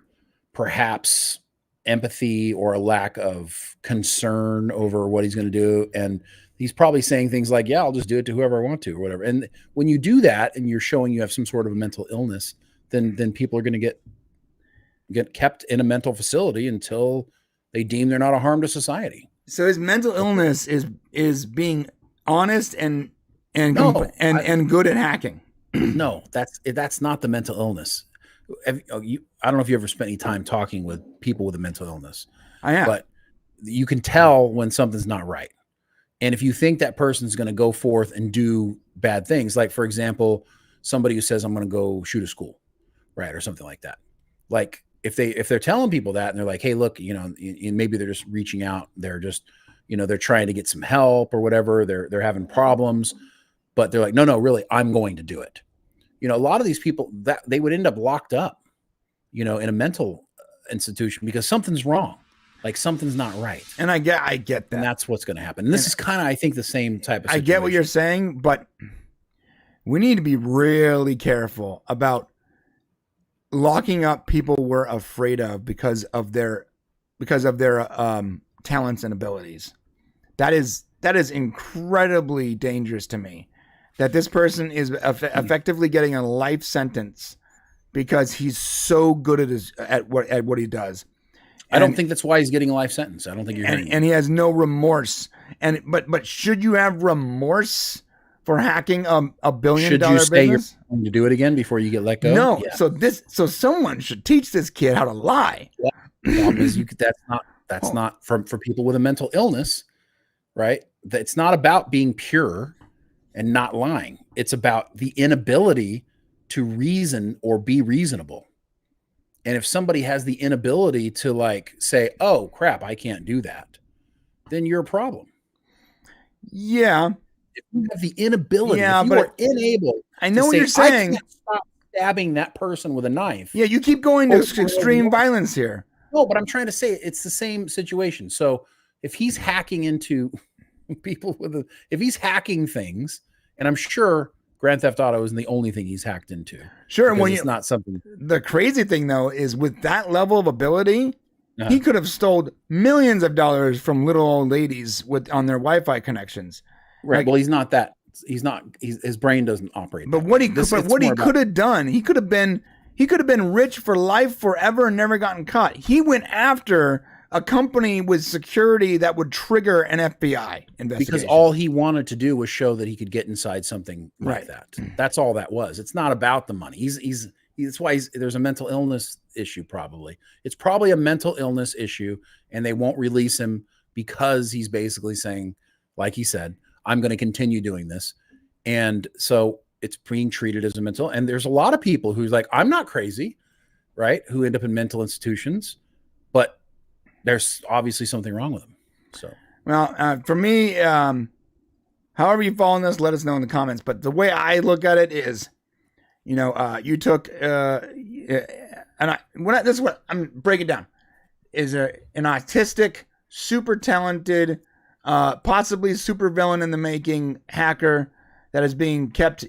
perhaps empathy or a lack of concern over what he's going to do. And he's probably saying things like, yeah, I'll just do it to whoever I want to or whatever. And when you do that and you're showing you have some sort of a mental illness, then people are going to get kept in a mental facility until they deem they're not a harm to society. So his mental illness is being honest and good at hacking. No, that's not the mental illness. I don't know if you ever spent any time talking with people with a mental illness. I have. But you can tell when something's not right. And if you think that person's going to go forth and do bad things, like, for example, somebody who says, I'm going to go shoot a school, right, or something like that. Like, if they're telling people that and they're like, hey, look, maybe they're just reaching out. They're just, they're trying to get some help or whatever. They're having problems, but they're like, no, really, I'm going to do it. A lot of these people that they would end up locked up, in a mental institution because something's wrong. Like something's not right. And I get that. And that's what's going to happen. And this is kind of, I think, the same type of situation. I get what you're saying, but we need to be really careful about locking up people we're afraid of because of their talents and abilities. That is incredibly dangerous to me. That this person is effectively getting a life sentence because he's so good at what he does. I don't think that's why he's getting a life sentence. I don't think you're hearing and he has no remorse. But should you have remorse for hacking a $1 billion business? Should you say you're going to do it again before you get let go? No. Yeah. So someone should teach this kid how to lie. Yeah. The problem is that's not for people with a mental illness, right? It's not about being pure and not lying. It's about the inability to reason or be reasonable. And if somebody has the inability to say, oh crap, I can't do that, then you're a problem. Yeah. If you have the inability, if you are unable. I know what you're saying. I can't stop stabbing that person with a knife. Yeah, you keep going to extreme violence here. No, but I'm trying to say it's the same situation. So if he's hacking into people if he's hacking things, and I'm sure Grand Theft Auto isn't the only thing he's hacked into. Sure, and it's not something. The crazy thing though is with that level of ability, he could have stole millions of dollars from little old ladies on their Wi-Fi connections. Right. Well, he's not that. His brain doesn't operate. But what he could have done, he could have been rich for life forever and never gotten caught. He went after a company with security that would trigger an FBI investigation. Because all he wanted to do was show that he could get inside something like that. That's all that was. It's not about the money. That's why there's a mental illness issue probably. It's probably a mental illness issue, and they won't release him because he's basically saying, like he said, I'm going to continue doing this. And so it's being treated as a mental. And there's a lot of people who's like, I'm not crazy, right? Who end up in mental institutions, but there's obviously something wrong with them. So, well, for me, however you fall in this, let us know in the comments. But the way I look at it is, you took, this is what I'm breaking down, is an autistic, super talented, possibly super villain in the making hacker that is being kept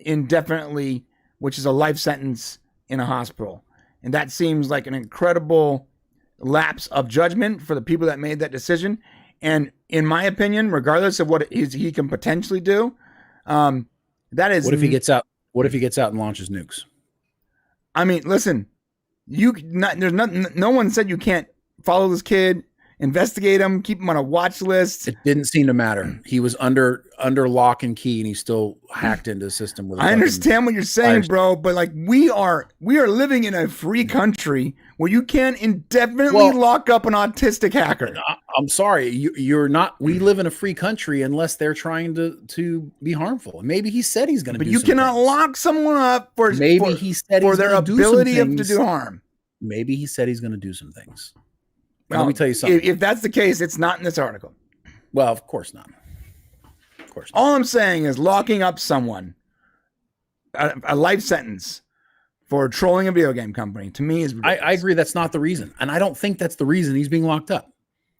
indefinitely, which is a life sentence in a hospital. And that seems like an incredible lapse of judgment for the people that made that decision. And in my opinion, regardless of what he can potentially do, that is. What if he gets out? What if he gets out and launches nukes? I mean, listen, no one said you can't follow this kid. investigate him, keep him on a watch list. It didn't seem to matter. He was under lock and key, and he still hacked into the system. With I understand what you're saying, bro, but like we are living in a free country where you can't indefinitely lock up an autistic hacker. I'm sorry, you're not. We live in a free country unless they're trying to be harmful. Maybe he said he's going to. But you cannot lock someone up for he said for their ability to do harm. Maybe he said he's going to do some things. Well, let me tell you something. If that's the case, it's not in this article. Well, of course not. Of course not. All I'm saying is locking up someone, a life sentence for trolling a video game company, to me is ridiculous. I agree that's not the reason. And I don't think that's the reason he's being locked up.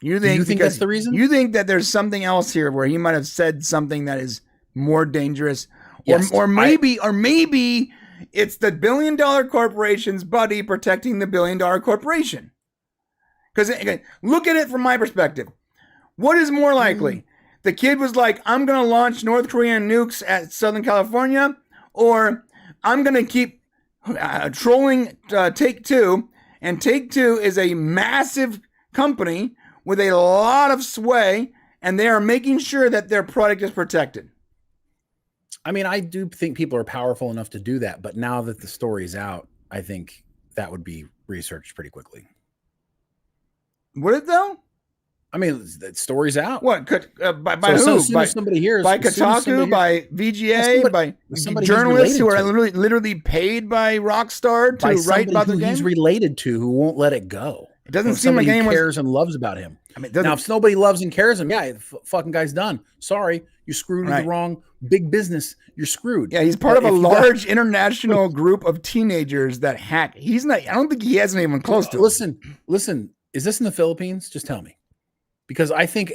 You think that's the reason? You think that there's something else here where he might have said something that is more dangerous? Yes, or maybe it's the $1 billion corporation's buddy protecting the $1 billion corporation. Because again, look at it from my perspective. What is more likely? The kid was like, I'm going to launch North Korean nukes at Southern California, or I'm going to keep trolling Take-Two, and Take-Two is a massive company with a lot of sway, and they are making sure that their product is protected. I mean, I do think people are powerful enough to do that, but now that the story's out, I think that would be researched pretty quickly. Would it though? I mean, the story's out. What? By who? By somebody hears, by Kotaku, by VGA, by journalists who are literally paid by Rockstar to write about the game? He's related to, who won't let it go. It doesn't seem like anyone cares and loves about him. I mean, now if nobody loves and cares him, yeah, the fucking guy's done. Sorry, you screwed with the wrong big business. You're screwed. Yeah, he's part of a large international group of teenagers that hack. He's not. I don't think he hasn't even close to. Listen. Is this in the Philippines? Just tell me, because I think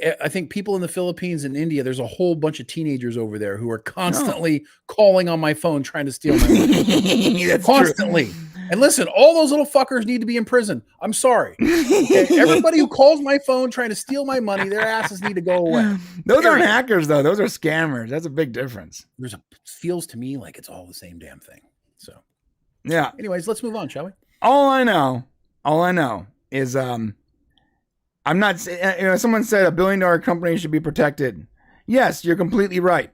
people in the Philippines and India, there's a whole bunch of teenagers over there who are constantly calling on my phone trying to steal my money. That's constantly. True. And listen, all those little fuckers need to be in prison. I'm sorry. Okay? Everybody who calls my phone trying to steal my money, their asses need to go away. Those aren't hackers, though. Those are scammers. That's a big difference. Feels to me like it's all the same damn thing. So, yeah. Anyways, let's move on, shall we? All I know is I'm not. Someone said $1 billion company should be protected. Yes, you're completely right.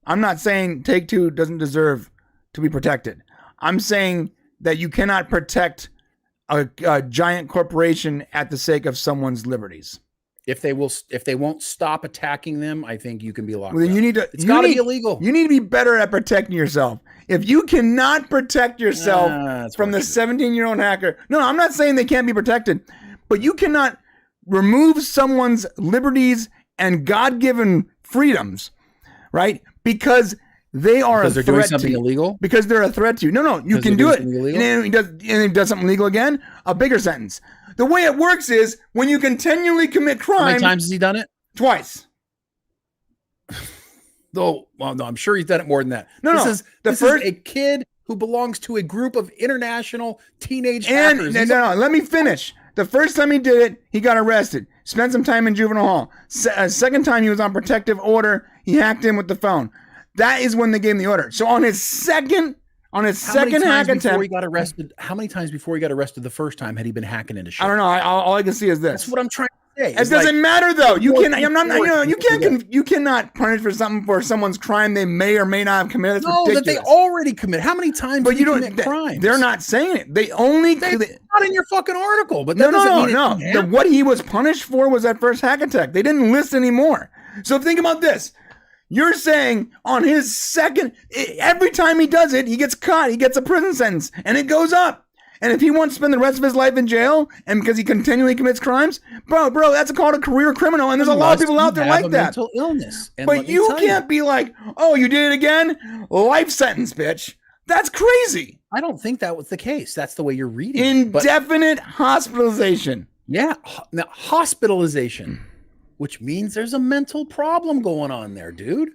I'm not saying Take-Two doesn't deserve to be protected. I'm saying that you cannot protect a giant corporation at the sake of someone's liberties. If they won't stop attacking them, I think you can be locked up. Then you need to. It's got to be illegal. You need to be better at protecting yourself. If you cannot protect yourself from the 17-year-old hacker, no, I'm not saying they can't be protected, but you cannot remove someone's liberties and God-given freedoms, right? Because they are a threat doing something to you. Illegal. Because they're a threat to you. No, you can do it. And he does something illegal again. A bigger sentence. The way it works is when you continually commit crime. How many times has he done it? Twice. No, I'm sure he's done it more than that. This is a kid who belongs to a group of international teenage hackers. No, let me finish. The first time he did it, he got arrested. Spent some time in juvenile hall. Second time he was on protective order. He hacked in with the phone. That is when they gave him the order. So on his second hack attempt, he got arrested. How many times before he got arrested the first time had he been hacking into shit? I don't know. All I can see is this. That's what I'm trying to say. It doesn't matter though. You can. I'm not. You cannot punish for someone's crime they may or may not have committed. That's ridiculous. That they already commit. How many times? But you don't commit crimes? They're not saying it. They're not in your fucking article. But no. What he was punished for was that first hack attack. They didn't list anymore. So think about this. You're saying on his second, every time he does it, he gets caught. He gets a prison sentence, and it goes up. And if he wants to spend the rest of his life in jail, and because he continually commits crimes, bro, that's called a career criminal. And there's a lot of people out there like that. Mental illness. But you can't be like, oh, you did it again? Life sentence, bitch. That's crazy. I don't think that was the case. That's the way you're reading. Indefinite hospitalization. Yeah, now hospitalization. Which means there's a mental problem going on there, dude.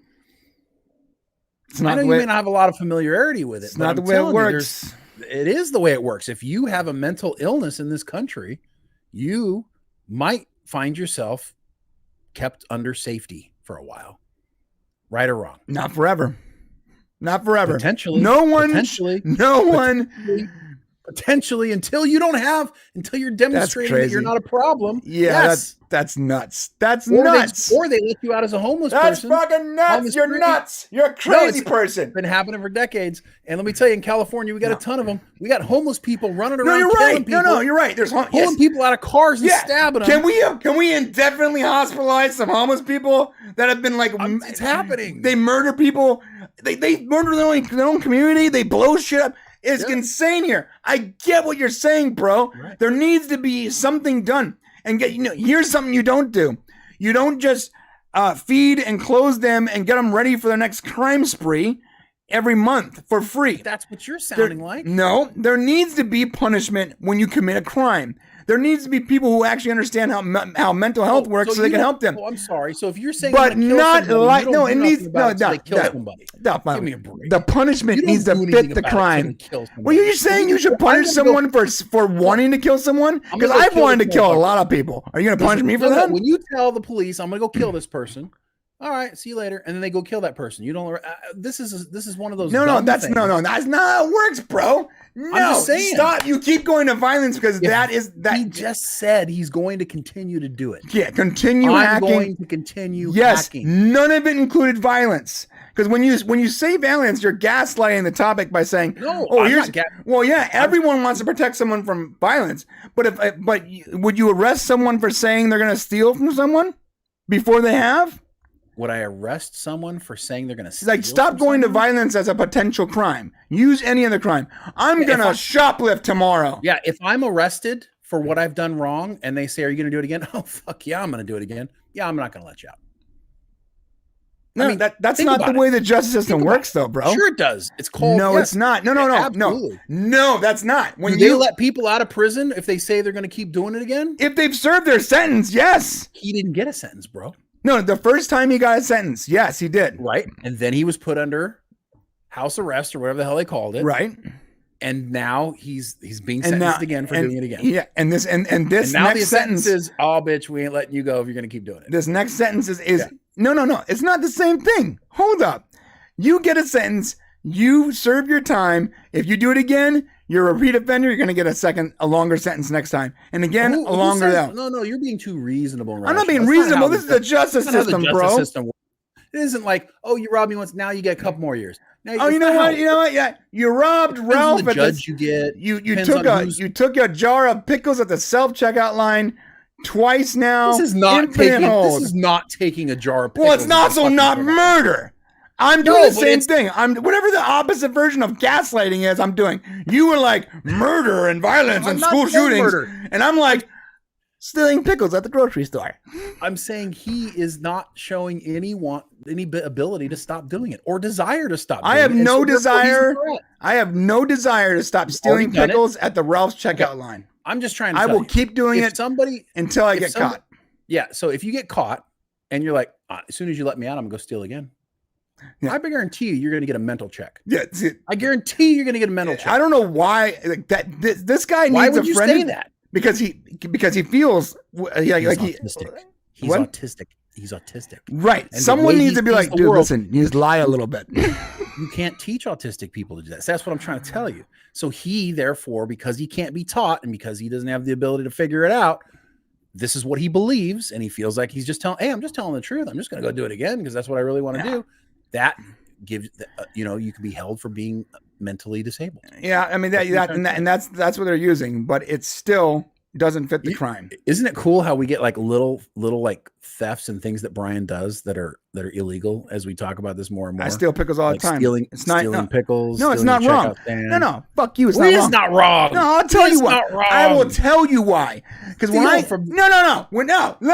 I know you may not have a lot of familiarity with it. It's not the way it works. It is the way it works. If you have a mental illness in this country, you might find yourself kept under safety for a while. Right or wrong? Not forever. Not forever. Potentially. No one Potentially, until you're demonstrating that you're not a problem. Yeah, yes. that's nuts. That's nuts. Or they let you out as a homeless person. That's fucking nuts. You're nuts. You're a crazy person. It's been happening for decades. And let me tell you, in California, we got a ton of them. We got homeless people running around. No, you're right. People, No, you're right. There's pulling people out of cars and stabbing them. Can we indefinitely hospitalize some homeless people that have been like? It's happening. They murder people. They murder their own community. They blow shit up. It's insane here. I get what you're saying, bro. Right. There needs to be something done. And here's something you don't do. You don't just feed and clothe them and get them ready for their next crime spree every month for free. That's what you're sounding like. No, there needs to be punishment when you commit a crime. There needs to be people who actually understand how mental health works, so they can help them. Oh, I'm sorry. So if you're saying, but not like it needs they kill somebody. Give me a break. The punishment needs to fit the crime. Well, you're saying you should punish someone for wanting to kill someone? Because I've wanted to kill a lot of people. Are you going to punish me for that? When you tell the police, I'm going to go kill this person. All right, see you later, and then they go kill that person. You don't. This is one of those. That's not how it works, bro. No, I'm just saying. Stop. You keep going to violence because that. He just said he's going to continue to do it. Yeah, continue hacking. I'm going to continue. Yes, hacking. None of it included violence. Because when you say violence, you're gaslighting the topic by saying, everyone wants to protect someone from violence. But would you arrest someone for saying they're going to steal from someone before they have? Would I arrest someone for saying they're going to steal? Like, stop going to violence as a potential crime. Use any other crime. I'm going to shoplift tomorrow. Yeah, if I'm arrested for what I've done wrong and they say, are you going to do it again? Oh, fuck yeah, I'm going to do it again. Yeah, I'm not going to let you out. No, I mean, that's not the way the justice system works, though, bro. Sure it does. It's called. No, it's not. No, that's not. When they let people out of prison if they say they're going to keep doing it again? If they've served their sentence, yes. He didn't get a sentence, bro. No, the first time he got a sentence, yes, he did. Right, and then he was put under house arrest or whatever the hell they called it. Right. And now he's being sentenced again for doing it again. Yeah, and this now next sentence is, oh, bitch, we ain't letting you go if you're going to keep doing it. This next sentence is no, it's not the same thing. Hold up. You get a sentence, you serve your time. If you do it again, you're a repeat offender, you're going to get a longer sentence next time. And again, a longer down. No, you're being too reasonable. I'm not being reasonable. This is the justice system, bro. It isn't like, oh, you robbed me once, now you get a couple more years. You know what? Yeah, you robbed Ralph. The judge you get. You took a jar of pickles at the self-checkout line twice now. This is not taking a jar of pickles. Well, it's also not murder. I'm doing the same thing. I'm whatever the opposite version of gaslighting is. I'm doing. You were like murder and violence and school shootings, and I'm like stealing pickles at the grocery store. I'm saying he is not showing any ability to stop doing it or desire to stop. I have no desire. I have no desire to stop stealing pickles at the Ralph's checkout line. I'm just trying to. I will keep doing it until I get caught. Yeah. So if you get caught and you're like, as soon as you let me out, I'm gonna go steal again. Yeah. I guarantee you're going to get a mental check. Yeah, I guarantee you're going to get a mental check. I don't know why this guy needs a friend. Why would you say that? Because he feels like autistic. He's autistic. He's autistic. Right. And someone needs to be like, dude, listen, you just lie a little bit. You can't teach autistic people to do that. So that's what I'm trying to tell you. So he, therefore, because he can't be taught and because he doesn't have the ability to figure it out, this is what he believes, and he feels like he's just telling, hey, I'm just telling the truth. I'm just going to go do it again because that's what I really want to do. That gives, you can be held for being mentally disabled. Yeah, I mean that's what they're using, but it still doesn't fit the crime. Isn't it cool how we get like little like thefts and things that Brian does that are illegal as we talk about this more and more? I steal pickles all the time. Stealing pickles. No, it's not wrong. No, fuck you. It's not wrong. No, I'll tell you why. I will tell you why. Because when let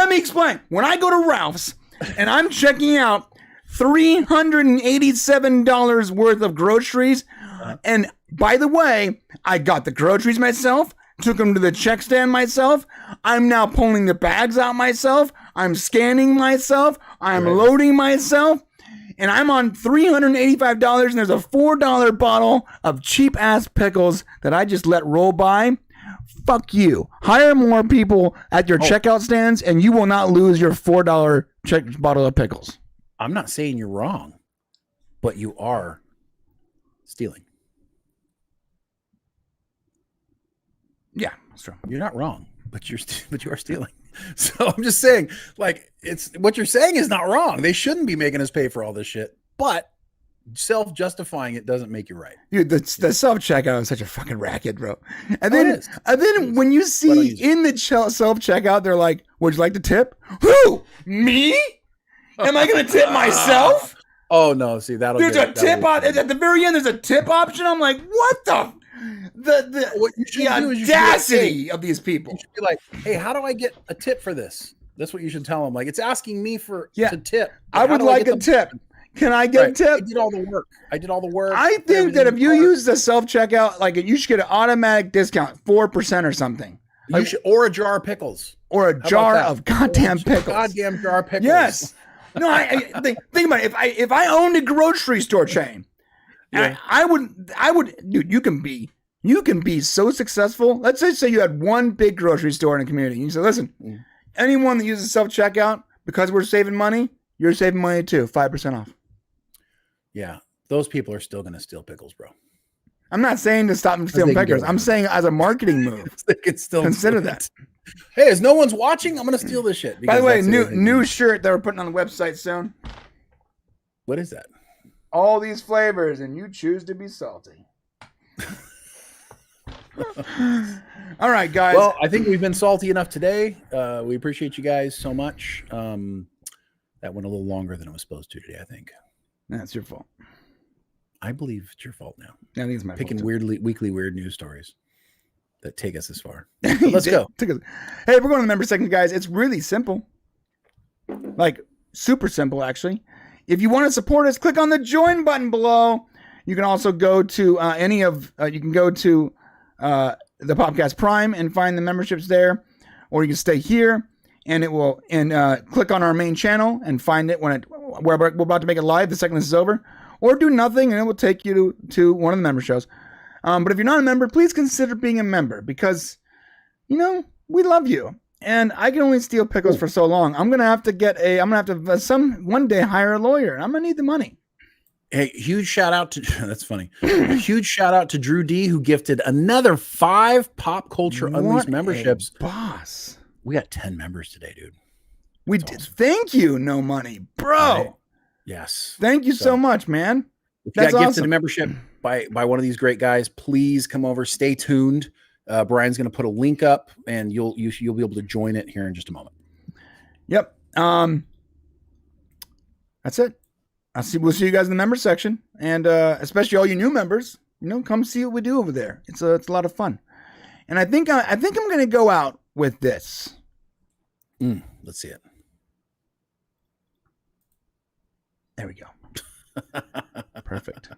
me explain. When I go to Ralph's and I'm checking out $387 worth of groceries. And by the way, I got the groceries myself, took them to the check stand myself. I'm now pulling the bags out myself. I'm scanning myself. I'm loading myself. And I'm on $385 and there's a $4 bottle of cheap ass pickles that I just let roll by. Fuck you. Hire more people at your checkout stands and you will not lose your $4 bottle of pickles. I'm not saying you're wrong, but you are stealing. Yeah, that's true. You're not wrong, but you are stealing. So I'm just saying, like, it's what you're saying is not wrong. They shouldn't be making us pay for all this shit, but self-justifying it doesn't make you right. Dude, the self-checkout is such a fucking racket, bro. And then when you see in the self-checkout, they're like, would you like to tip? Who? Me? Am I going to tip myself? Oh, no. See, there's a tip at the very end. There's a tip option. I'm like, what the audacity of these people. You should be like, hey, how do I get a tip for this? That's what you should tell them. Like, it's asking me to tip. I would like a tip. Can I get a tip? I did all the work. I think that if you use the self-checkout, like you should get an automatic discount, 4% or something. Or a jar of pickles. Or a jar of goddamn pickles. Goddamn jar of pickles. Yes. No, I think about it. If I owned a grocery store chain, I would, dude, you can be so successful. Let's just say you had one big grocery store in a community. You say, listen, anyone that uses self-checkout, because we're saving money, you're saving money too, 5% off. Yeah, those people are still going to steal pickles, bro. I'm not saying to stop them stealing pickles. I'm saying as a marketing move, they can still consider that. Hey, as no one's watching, I'm going to steal this shit. By the way, new shirt that we're putting on the website soon. What is that? All these flavors, and you choose to be salty. All right, guys. Well, I think we've been salty enough today. We appreciate you guys so much. That went a little longer than it was supposed to today, I think. That's your fault. I believe it's your fault now. I think it's my Picking fault. weekly weird news stories that take us this far. Let's go. Hey, we're going to the member section, guys. It's really simple. Like, super simple, actually. If you want to support us, click on the join button below. You can also go to you can go to the Popcast Prime and find the memberships there, or you can stay here and click on our main channel and find it we're about to make it live the second this is over, or do nothing and it will take you to one of the member shows. But if you're not a member, please consider being a member because, we love you. And I can only steal pickles for so long. I'm going to have to one day hire a lawyer. I'm going to need the money. Hey, huge shout out to that's funny. A huge shout out to Drew D, who gifted another 5 Pop Culture Unleashed memberships. Boss, we got 10 members today, dude. We did. Awesome. Thank you, No Money, bro. Right. Yes, thank you so much, man. If you got gifted a membership by one of these great guys, please come over. Stay tuned. Brian's going to put a link up, and you'll be able to join it here in just a moment. Yep. That's it. We'll see you guys in the member section, and especially all you new members. Come see what we do over there. It's a lot of fun, and I think I'm going to go out with this. Let's see it. There we go. Perfect.